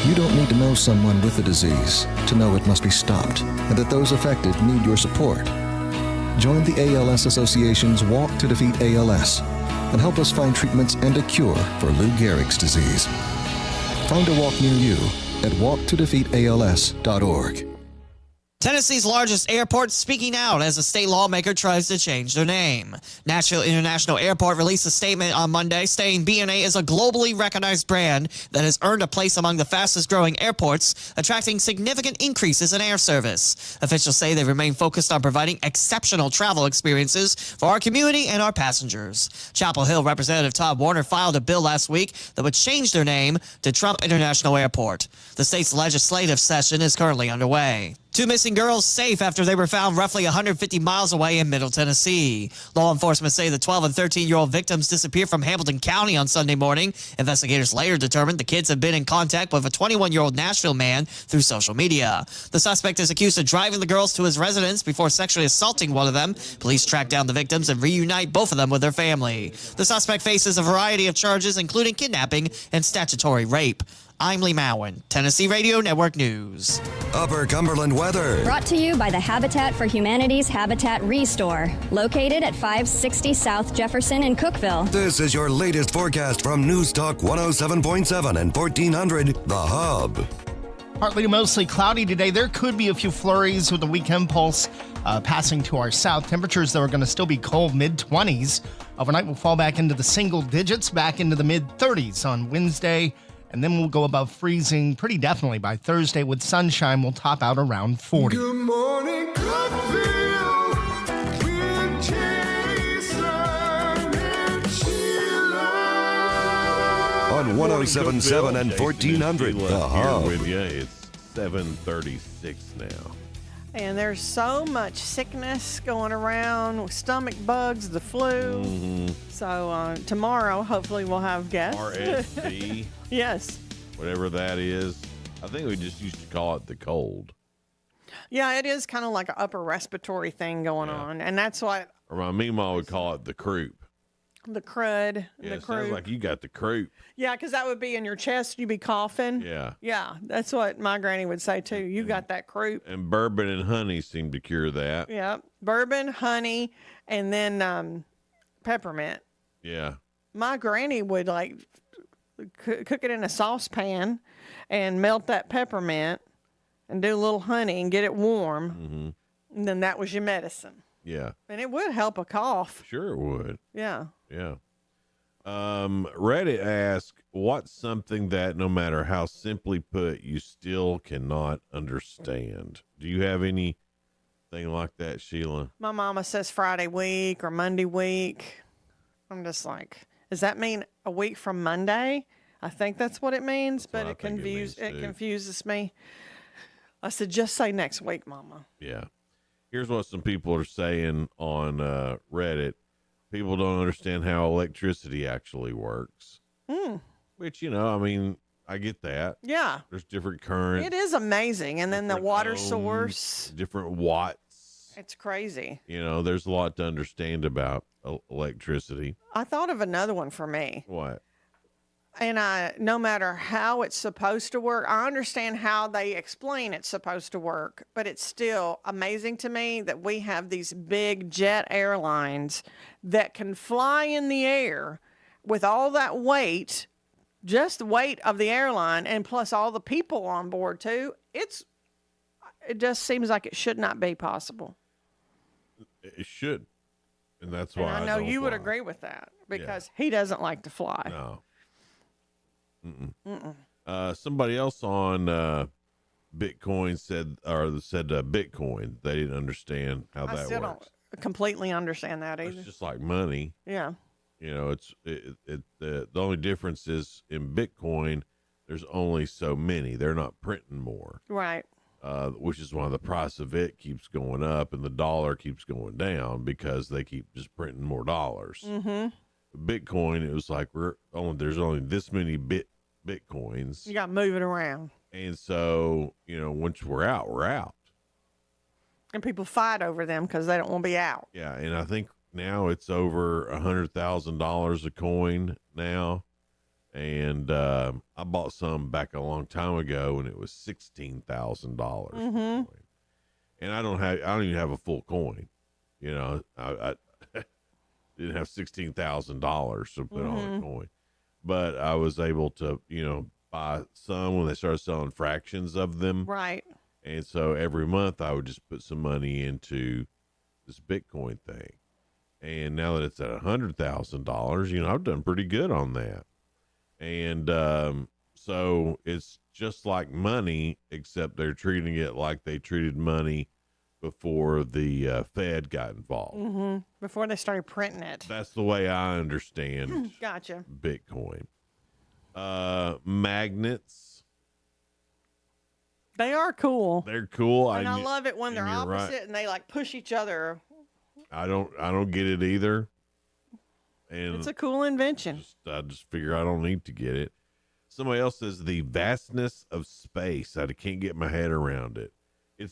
You don't need to know someone with the disease to know it must be stopped and that those affected need your support. Join the ALS Association's Walk to Defeat ALS and help us find treatments and a cure for Lou Gehrig's disease. Find a walk near you at walktodefeatals.org. Tennessee's largest airport speaking out as a state lawmaker tries to change their name. Nashville International Airport released a statement on Monday stating BNA is a globally recognized brand that has earned a place among the fastest growing airports, attracting significant increases in air service. Officials say they remain focused on providing exceptional travel experiences for our community and our passengers. Chapel Hill Representative Todd Warner filed a bill last week that would change their name to Trump International Airport. The state's legislative session is currently underway. Two missing girls safe after they were found roughly 150 miles away in Middle Tennessee. Law enforcement say the 12 and 13-year-old victims disappeared from Hamilton County on Sunday morning. Investigators later determined the kids had been in contact with a 21-year-old Nashville man through social media. The suspect is accused of driving the girls to his residence before sexually assaulting one of them. Police tracked down the victims and reunite both of them with their family. The suspect faces a variety of charges, including kidnapping and statutory rape. I'm Lee Mowen, Tennessee Radio Network News. Upper Cumberland weather. Brought to you by the Habitat for Humanity's Habitat Restore, located at 560 South Jefferson in Cookeville. This is your latest forecast from News Talk 107.7 and 1400, The Hub. Partly to mostly cloudy today. There could be a few flurries with the weekend pulse passing to our south. Temperatures, though, are going to still be cold, mid-20s. Overnight, we'll fall back into the single digits, back into the mid-30s on Wednesday. And then we'll go above freezing pretty definitely by Thursday. With sunshine, we'll top out around 40. Good morning, Cookeville, with Jason and Sheila. On 107.7 and 1400, The Hub. With you. It's 7:36 now. And there's so much sickness going around, stomach bugs, the flu. Mm-hmm. So tomorrow, hopefully, we'll have guests. RSV. Yes. Whatever that is. I think we just used to call it the cold. Yeah, it is kind of like an upper respiratory thing going on. And that's what... Or my meemaw would call it the croup. The crud. Yeah, the it sounds like you got the croup. Yeah, because that would be in your chest. You'd be coughing. Yeah. Yeah, that's what my granny would say, too. You got that croup. And bourbon and honey seem to cure that. Yeah, bourbon, honey, and then peppermint. Yeah. My granny would, like, cook it in a saucepan and melt that peppermint and do a little honey and get it warm. Mm-hmm. And then that was your medicine. Yeah. And it would help a cough. Sure it would. Yeah. Yeah. Reddit asked, what's something that no matter how simply put, you still cannot understand? Do you have anything like that, Sheila? My mama says Friday week or Monday week. I'm just like, does that mean a week from Monday? I think that's what it means, but it confuses me. I said, just say next week, Mama. Yeah. Here's what some people are saying on Reddit. People don't understand how electricity actually works. Which, I mean, I get that. Yeah. There's different currents. It is amazing. And then the water source. Different watts. It's crazy. There's a lot to understand about electricity. I thought of another one for me. What? And no matter how it's supposed to work, I understand how they explain it's supposed to work, but it's still amazing to me that we have these big jet airlines that can fly in the air with all that weight, just the weight of the airline, and plus all the people on board too. It just seems like it should not be possible. It should. And that's why I know you would agree with that because he doesn't like to fly. No. Somebody else on Bitcoin said Bitcoin. They didn't understand how that I still works. don't completely understand that either. It's just like money. Yeah. The only difference is in Bitcoin, there's only so many. They're not printing more. Right. Which is why the price of it keeps going up and the dollar keeps going down because they keep just printing more dollars. Mm-hmm. Bitcoin, it was like there's only this many Bitcoins. You got to move it around. And so, once we're out, we're out. And people fight over them because they don't want to be out. Yeah, and I think now it's over $100,000 a coin now. And I bought some back a long time ago, and it was $16,000. Mm-hmm. And I don't even have a full coin. I didn't have $16,000 to put on a coin, but I was able to, buy some when they started selling fractions of them. Right. And so every month I would just put some money into this Bitcoin thing. And now that it's at $100,000, I've done pretty good on that. And so it's just like money, except they're treating it like they treated money before the Fed got involved. Mm-hmm. Before they started printing it. That's the way I understand Gotcha. Bitcoin. Magnets. They are cool. They're cool. And I love it when they're opposite right. and they like push each other. I don't get it either. And it's a cool invention. I just figure I don't need to get it. Somebody else says the vastness of space. I can't get my head around it. It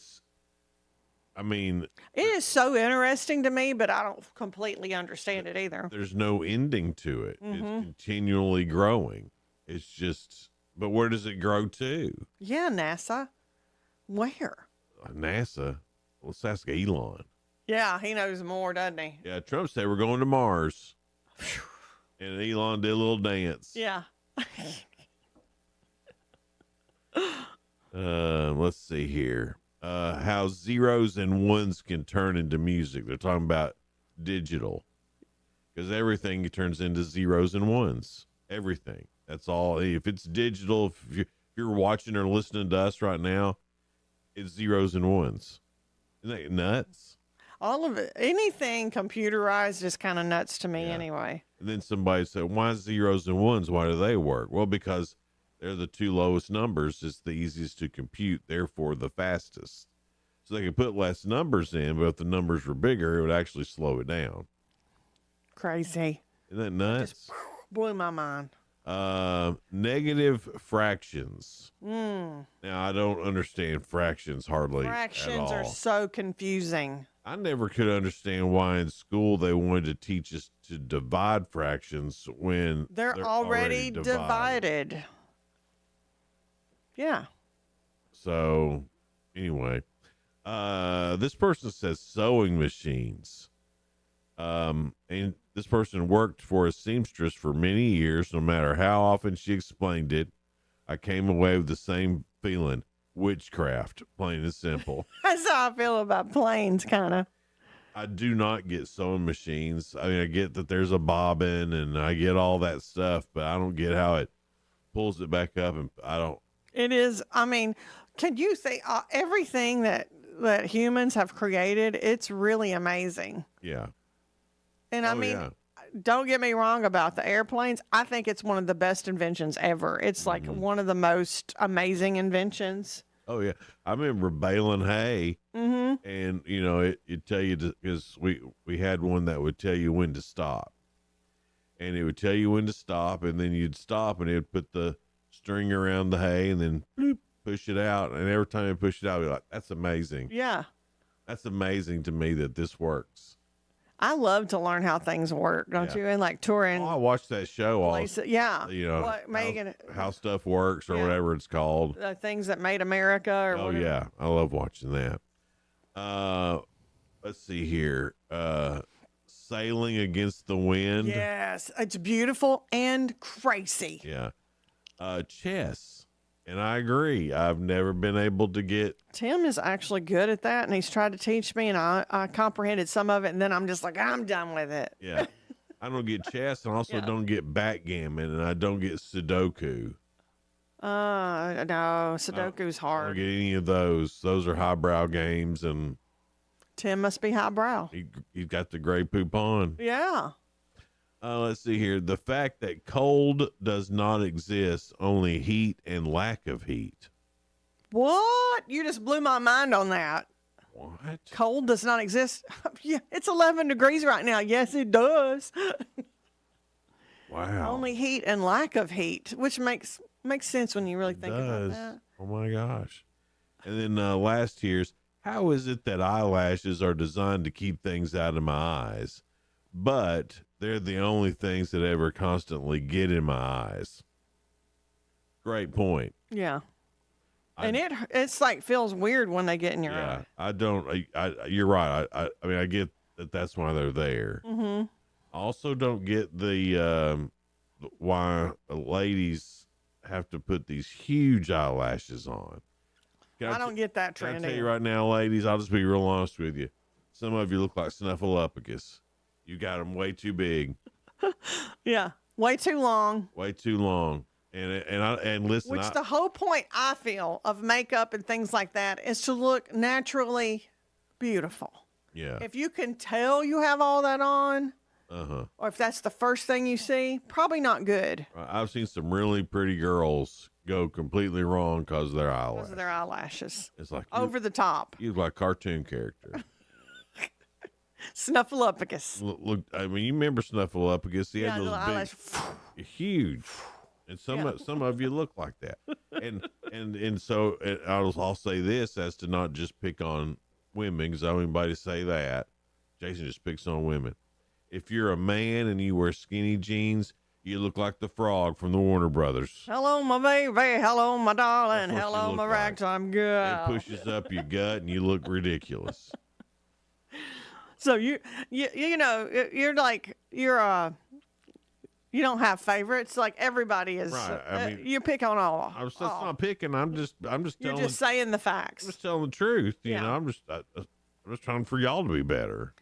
is so interesting to me, but I don't completely understand it either. There's no ending to it. Mm-hmm. It's continually growing. It's just, but where does it grow to? Yeah, NASA. Where? NASA? Let's ask Elon. Yeah, he knows more, doesn't he? Yeah, Trump said we're going to Mars. And Elon did a little dance. Yeah. Let's see here. How zeros and ones can turn into music. They're talking about digital. Because everything turns into zeros and ones. Everything. That's all. If it's digital, if you're watching or listening to us right now, it's zeros and ones. Isn't that nuts? All of it. Anything computerized is kind of nuts to me anyway. And then somebody said, why zeros and ones? Why do they work? Well, because they're the two lowest numbers. It's the easiest to compute, therefore the fastest. So they could put less numbers in, but if the numbers were bigger, it would actually slow it down. Crazy. Isn't that nuts? Just blew my mind. Negative fractions. Mm. Now, I don't understand fractions hardly Fractions at all. are so confusing. I never could understand why in school they wanted to teach us to divide fractions when they're already divided. Yeah. So, anyway, this person says sewing machines. And this person worked for a seamstress for many years. No matter how often she explained it, I came away with the same feeling. Witchcraft, plain and simple. That's how I feel about planes, kind of. I do not get sewing machines. I mean, I get that there's a bobbin and I get all that stuff, but I don't get how it pulls it back up, and I don't. It is. I mean, can you say everything that humans have created? It's really amazing. Yeah. And I mean, don't get me wrong about the airplanes. I think it's one of the best inventions ever. It's like one of the most amazing inventions. Oh yeah, I remember baling hay, and it tell you because we had one that would tell you when to stop, and it would tell you when to stop, and then you'd stop, and it'd put the string around the hay, and then bloop, push it out, and every time you push it out, you're like, "That's amazing." Yeah, that's amazing to me that this works. I love to learn how things work, don't you? And like touring. Oh, I watched that show. Yeah. How stuff works or whatever it's called. Things that made America or whatever. Yeah. I love watching that. Let's see here. Sailing against the wind. Yes. It's beautiful and crazy. Yeah. Chess. And I agree. I've never been able to get. Tim is actually good at that, and he's tried to teach me, and I comprehended some of it, and then I'm just like, I'm done with it. Yeah. I don't get chess, and also don't get backgammon, and I don't get Sudoku. No, Sudoku's hard. I don't get any of those. Those are highbrow games, and Tim must be highbrow. He's got the gray poop on. Yeah. Let's see here. The fact that cold does not exist, only heat and lack of heat. What? You just blew my mind on that. What? Cold does not exist? Yeah, it's 11 degrees right now. Yes, it does. Wow. Only heat and lack of heat, which makes sense when you really think about that. Oh, my gosh. And then last year's, how is it that eyelashes are designed to keep things out of my eyes, but they're the only things that ever constantly get in my eyes? Great point. Yeah. And it's like feels weird when they get in your eye. You're right. I mean, I get that that's why they're there. Mm-hmm. I also don't get the why ladies have to put these huge eyelashes on. I don't get that trend. Can I tell you right now, ladies, I'll just be real honest with you. Some of you look like Snuffleupagus. You got them way too big. Yeah, way too long. Way too long. And listen. Which the whole point, I feel, of makeup and things like that is to look naturally beautiful. Yeah. If you can tell you have all that on, or if that's the first thing you see, probably not good. I've seen some really pretty girls go completely wrong because of their eyelashes. Because of their eyelashes. It's like over the top. You look like a cartoon character. Snuffleupagus. Look, I mean, you remember Snuffleupagus? He had those big, huge. And some of you look like that. And so I'll say this as to not just pick on women, because I don't want anybody to say that. Jason just picks on women. If you're a man and you wear skinny jeans, you look like the frog from the Warner Brothers. Hello, my baby. Hello, my darling. Hello, my ragtime girl. It pushes up your gut and you look ridiculous. So you know, you're like, you don't have favorites. Like everybody is. Right. I mean, you pick on all. I'm just not picking. I'm just telling. You're just saying the facts. I'm just telling the truth. You know, I'm just trying for y'all to be better.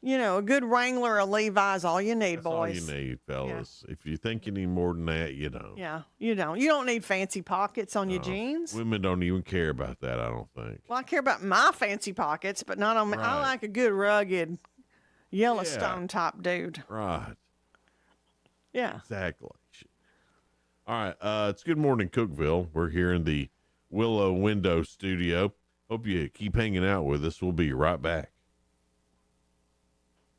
You know, a good Wrangler or Levi's all you need, That's boys. all you need, fellas. Yeah. If you think you need more than that, you don't. Yeah, you don't. You don't need fancy pockets on your jeans. Women don't even care about that, I don't think. Well, I care about my fancy pockets, but not on me. I like a good rugged Yellowstone top dude. Right. Yeah. Exactly. All right. It's Good Morning Cookeville. We're here in the Willow Window studio. Hope you keep hanging out with us. We'll be right back.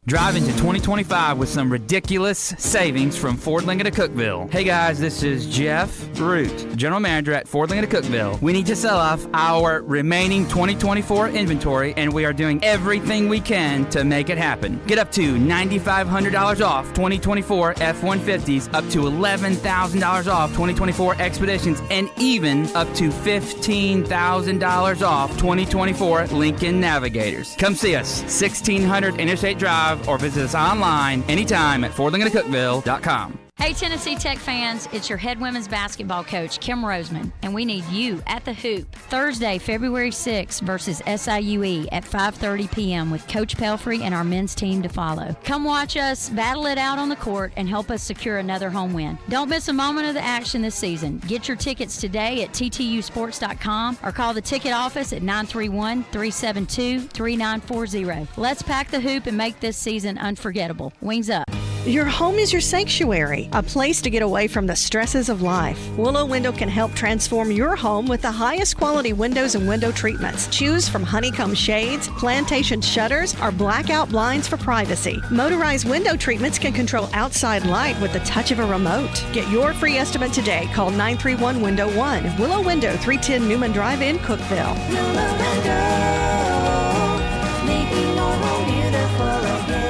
Drive into 2025 with some ridiculous savings from Ford Lincoln of Cookeville. Hey guys, this is Jeff Root, General Manager at Ford Lincoln of Cookeville. We need to sell off our remaining 2024 inventory, and we are doing everything we can to make it happen. Get up to $9,500 off 2024 F-150s, up to $11,000 off 2024 Expeditions, and even up to $15,000 off 2024 Lincoln Navigators. Come see us, 1600 Interstate Drive, or visit us online anytime at FordLincolnCookeville.com. Hey Tennessee Tech fans, it's your head women's basketball coach, Kim Roseman, and we need you at the Hoop Thursday, February 6th versus SIUE at 5:30 p.m. with Coach Pelfrey and our men's team to follow. Come watch us battle it out on the court and help us secure another home win. Don't miss a moment of the action this season. Get your tickets today at ttusports.com or call the ticket office at 931-372-3940. Let's pack the Hoop and make this season unforgettable. Wings up. Your home is your sanctuary, a place to get away from the stresses of life. Willow Window can help transform your home with the highest quality windows and window treatments. Choose from honeycomb shades, plantation shutters, or blackout blinds for privacy. Motorized window treatments can control outside light with the touch of a remote. Get your free estimate today. Call 931-WINDOW-1. Willow Window, 310 Newman Drive in Cookeville. Willow Window, making your home beautiful again.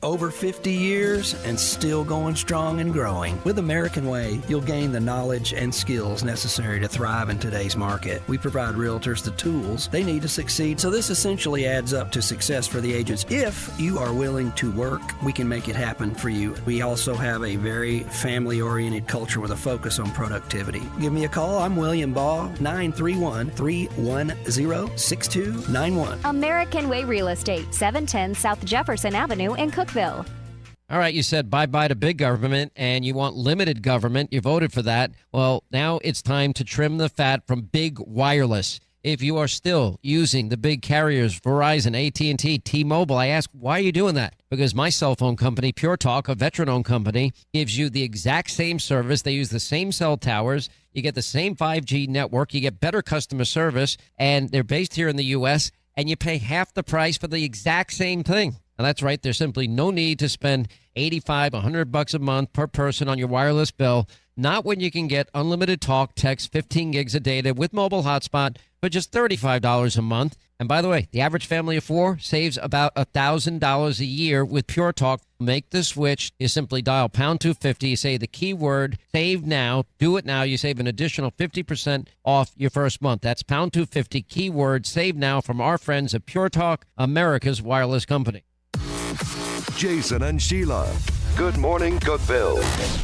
Over 50 years and still going strong and growing. With American Way, you'll gain the knowledge and skills necessary to thrive in today's market. We provide realtors the tools they need to succeed, so this essentially adds up to success for the agents. If you are willing to work, we can make it happen for you. We also have a very family-oriented culture with a focus on productivity. Give me a call. I'm William Baugh, 931-310-6291. American Way Real Estate, 710 South Jefferson Avenue in Cookeville. All right, you said bye-bye to big government and you want limited government. You voted for that. Well, now it's time to trim the fat from big wireless. If you are still using the big carriers, Verizon, AT&T, T-Mobile, I ask, why are you doing that? Because my cell phone company, Pure Talk, a veteran-owned company, gives you the exact same service. They use the same cell towers. You get the same 5G network. You get better customer service, and they're based here in the U.S., and you pay half the price for the exact same thing. And that's right. There's simply no need to spend $85, $100 a month per person on your wireless bill. Not when you can get unlimited talk, text, 15 gigs of data with mobile hotspot for just $35 a month. And by the way, the average family of four saves about $1,000 a year with Pure Talk. Make the switch. You simply dial pound 250. You say the keyword save now. Do it now. You save an additional 50% off your first month. That's pound 250 keyword save now from our friends at Pure Talk, America's wireless company. Jason and Sheila. Good morning, Cookeville.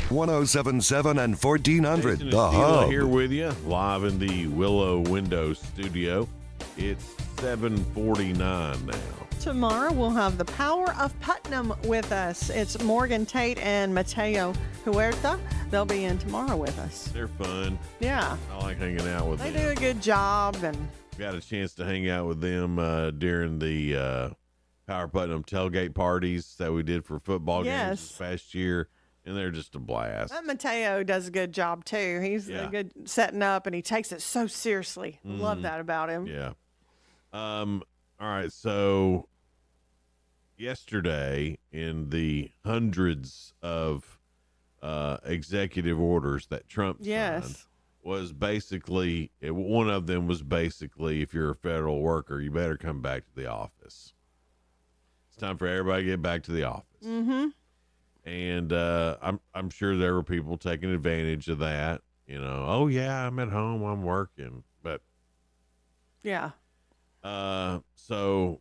1077 and 1400, Jason and The Sheila Hub. here with you, live in the Willow Window Studio. It's 7:49 now. Tomorrow we'll have the Power of Putnam with us. It's Morgan Tate and Mateo Huerta. They'll be in tomorrow with us. They're fun. Yeah. I like hanging out with They them. do a good job. And Got a chance to hang out with them during the Power Putnam tailgate parties that we did for football games this past year, and they're just a blast. that Mateo does a good job too. He's good setting up, and he takes it so seriously. Love that about him. Yeah. All right. So yesterday, in the hundreds of executive orders that Trump signed, was basically, one of them was basically, if you're a federal worker, you better come back to the office. It's time for everybody to get back to the office. Mm-hmm. And I'm sure there were people taking advantage of that. You know, oh yeah, I'm at home, I'm working, but yeah. So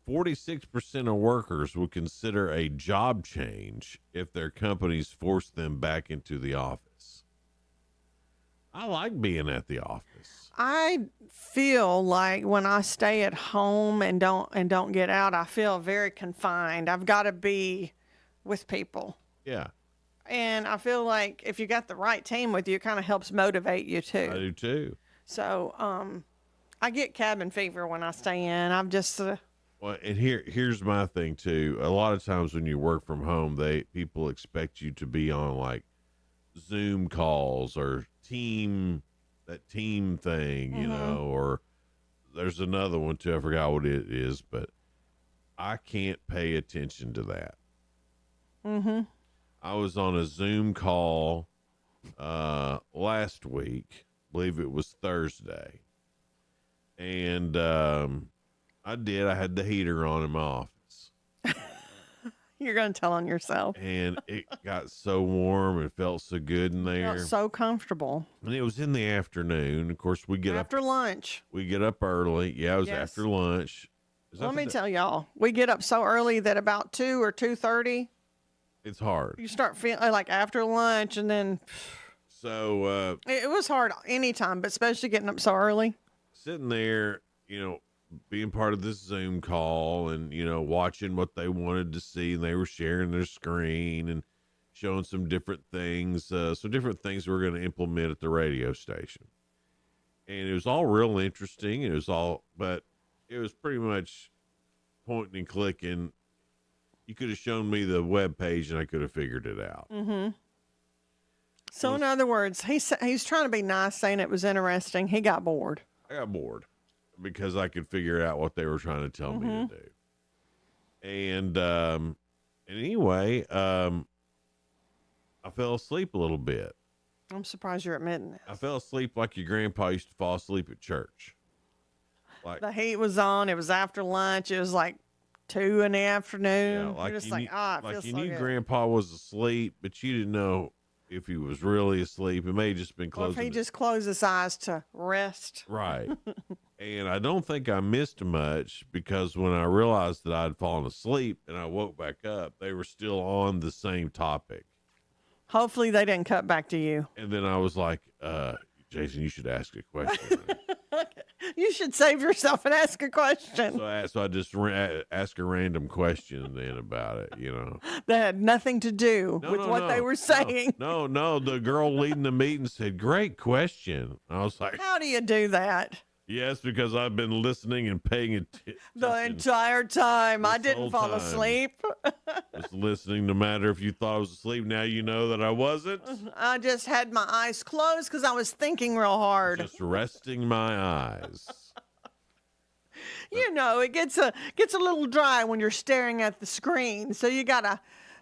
46% of workers would consider a job change if their companies force them back into the office. I like being at the office. I feel like when I stay at home and don't get out, I feel very confined. I've got to be with people. Yeah. And I feel like if you got the right team with you, it kind of helps motivate you too. I do too. So, I get cabin fever when I stay in. I'm just Well, and here's my thing too. A lot of times when you work from home, people expect you to be on like Zoom calls or team thing, you know, or there's another one too. I forgot what it is, but I can't pay attention to that. Mm-hmm. I was on a Zoom call last week. I believe it was Thursday. And I had the heater on in my office. You're going to tell on yourself. And it got so warm and felt so good in there. Felt so comfortable. And it was in the afternoon. Of course, we get after lunch. We get up early. Yeah, it was after lunch. Let me tell y'all, we get up so early that about 2 or 2:30, it's hard. you start feeling like after lunch, and then So it was hard anytime, but especially getting up so early. Sitting there, you know, being part of this Zoom call and, you know, watching what they wanted to see, and they were sharing their screen and showing some different things, different things we're going to implement at the radio station. And it was all real interesting. But it was pretty much pointing and clicking. You could have shown me the web page and I could have figured it out. Mm-hmm. So in other words, he's trying to be nice, saying it was interesting. He got bored. I got bored because I could figure out what they were trying to tell me to do. And anyway, I fell asleep a little bit. I'm surprised you're admitting it. I fell asleep like your grandpa used to fall asleep at church. Like the heat was on. It was after lunch. It was like 2 in the afternoon. Yeah, like you're just you feels knew so good. grandpa was asleep, but you didn't know if he was really asleep. It may have just been Well, closing. if he just closed his eyes to rest. Right. And I don't think I missed much because when I realized that I'd fallen asleep and I woke back up, they were still on the same topic. Hopefully they didn't cut back to you. And then I was like, Jason, you should ask a question. You should save yourself and ask a question. So I just asked a random question then about it, you know. That had nothing to do with what they were saying. No. The girl leading the meeting said, "Great question." I was like, How do you do that? Yes, because I've been listening and paying attention. The entire time. I didn't whole fall time. asleep. Just listening, no matter if you thought I was asleep. Now you know that I wasn't. I just had my eyes closed because I was thinking real hard. Just resting my eyes. You know, it gets a little dry when you're staring at the screen, so you gotta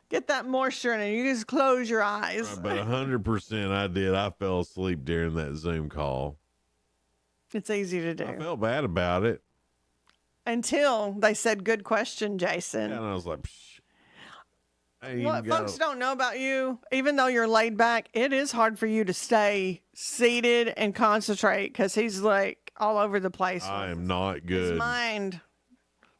get that moisture in it. You just close your eyes. Right, but 100% I did. I fell asleep during that Zoom call. It's easy to do. I felt bad about it. Until they said, "Good question, Jason." And I was like, psh. What folks don't know about you, even though you're laid back, it is hard for you to stay seated and concentrate because he's like all over the place. I am not good. His mind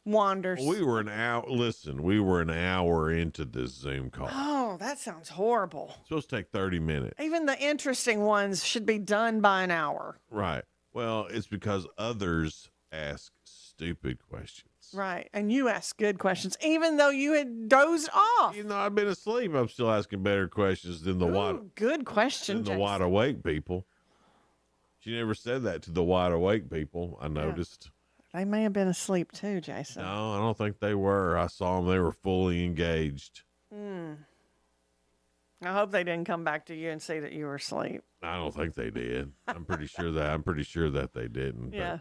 wanders. We were an hour. Listen, we were an hour into this Zoom call. Oh, that sounds horrible. It's supposed to take 30 minutes. Even the interesting ones should be done by an hour. Right. Well, it's because others ask stupid questions. Right. And you ask good questions, even though you had dozed off. Even though I've been asleep, I'm still asking better questions than the good question, than the wide awake people. She never said that to the wide awake people, I noticed. They may have been asleep too, Jason. No, I don't think they were. I saw them. They were fully engaged. I hope they didn't come back to you and see that you were asleep. I don't think they did. I'm pretty sure that they didn't. Yeah.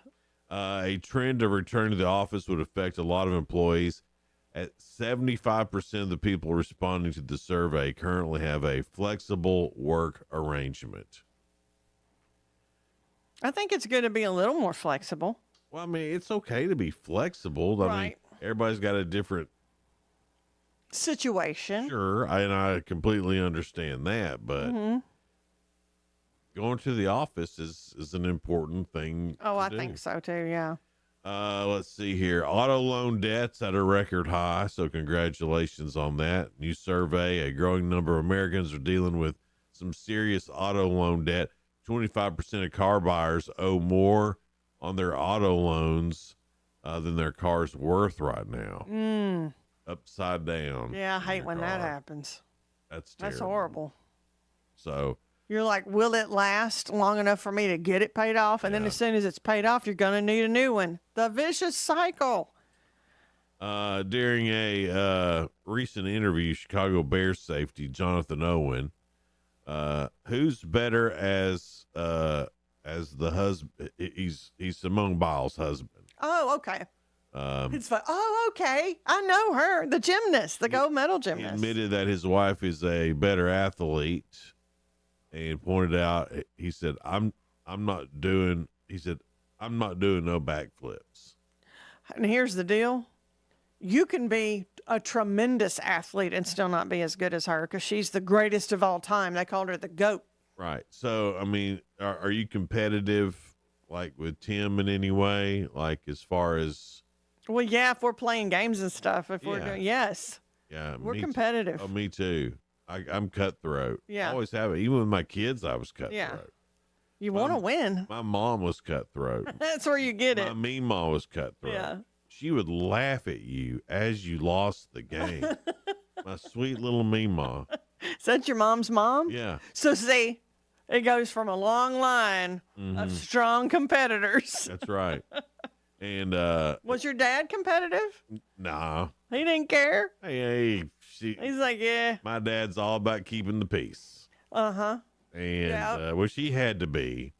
But, a trend of return to the office would affect a lot of employees. At 75% of the people responding to the survey currently have a flexible work arrangement. I think it's good to be a little more flexible. Well, I mean, it's okay to be flexible. I mean, everybody's got a different situation. Sure, and I completely understand that, but going to the office is an important thing. Oh, I think so too, yeah. Let's see here. Auto loan debts at a record high, so congratulations on that. New survey, a growing number of Americans are dealing with some serious auto loan debt. 25% of car buyers owe more on their auto loans than their car's worth right now. Upside down. Yeah, I hate when that happens. That's terrible. That's horrible. So you're like, will it last long enough for me to get it paid off? And then as soon as it's paid off, you're going to need a new one. The vicious cycle. During a recent interview, Chicago Bears safety Jonathan Owen, who's better as the husband? He's Simone Biles' husband. Oh, okay. It's fine. Oh, okay. I know her, the gymnast, the gold medal He gymnast. admitted that his wife is a better athlete, and pointed out, he said, I'm not doing no backflips. And here's the deal. You can be a tremendous athlete and still not be as good as her because she's the greatest of all time. They called her the GOAT. Right. So, I mean, are you competitive, like, with Tim in any way? Like, as far as... Well, yeah, if we're playing games and stuff, we're doing... Yes. Yeah. We're competitive. Oh, me too. I'm cutthroat. Yeah. I always have it. Even with my kids, I was cutthroat. Yeah. You want to win. My mom was cutthroat. That's where you get it. My meemaw was cutthroat. Yeah. She would laugh at you as you lost the game. My sweet little meemaw. Is that your mom's mom? Yeah. So see, it goes from a long line of strong competitors. That's right. And was your dad competitive? Nah. He didn't care. He's like, yeah. My dad's all about keeping the peace. Uh-huh. And which he had to be.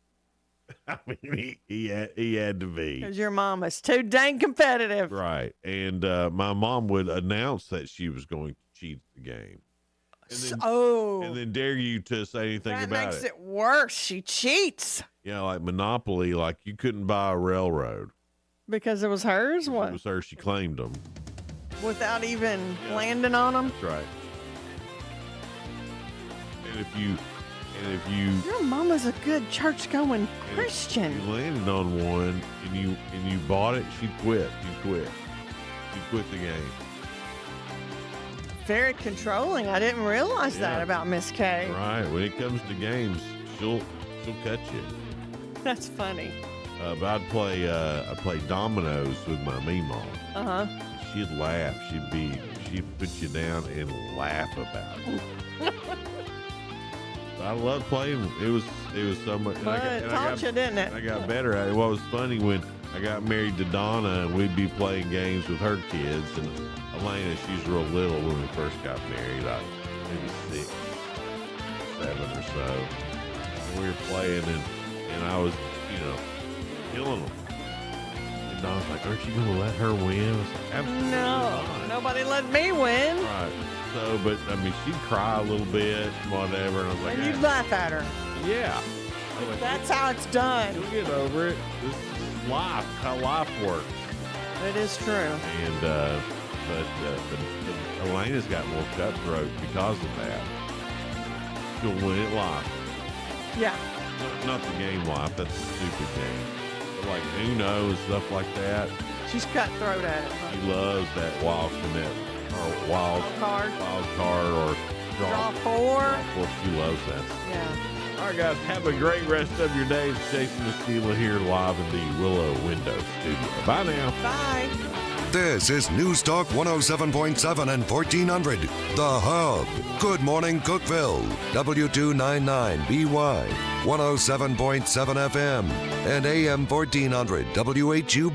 I mean, he had to be. Because your mom is too dang competitive. Right. And my mom would announce that she was going to cheat the game. And then dare you to say anything about it. That makes it worse. She cheats. Yeah, like Monopoly, like you couldn't buy a railroad. Because it was hers? What? It was hers. She claimed them. Without even landing on them? That's right. And if you your mama's a good church-going Christian. If you landed on one and you bought it, she'd quit. She'd quit the game. Very controlling. I didn't realize that about Miss K. Right. When it comes to games, she'll cut you. That's funny. But I'd play dominoes with my meemaw. Uh-huh. She'd laugh. She'd put you down and laugh about it. I loved playing. It was so much. But it taught you, didn't it? I got better at it. What was funny when I got married to Donna and we'd be playing games with her kids, and Elena, she's real little when we first got married, maybe 6, 7 or so. And we were playing, and I was, killing them. And Donna's like, aren't you going to let her win? I was like, absolutely not. Nobody let me win. Right. So, but I mean, she'd cry a little bit, whatever, and I was like, And you'd laugh at her. yeah. Like, That's how it's done. You'll get over it. This is life, how life works. It is true. And but Elena's got more cutthroat because of that. She'll win it live. Yeah. Not the game life. That's a stupid game. But like Uno and stuff like that. She's cutthroat at it. She loves that wild card or draw 4. She loves that. Yeah. All right, guys, have a great rest of your day. It's Jason and Sheila here live in the Willow Window Studio. Bye now. Bye. This is News Talk 107.7 and 1400, The Hub. Good morning, Cookeville. W299BY, 107.7 FM, and AM 1400, WHUB.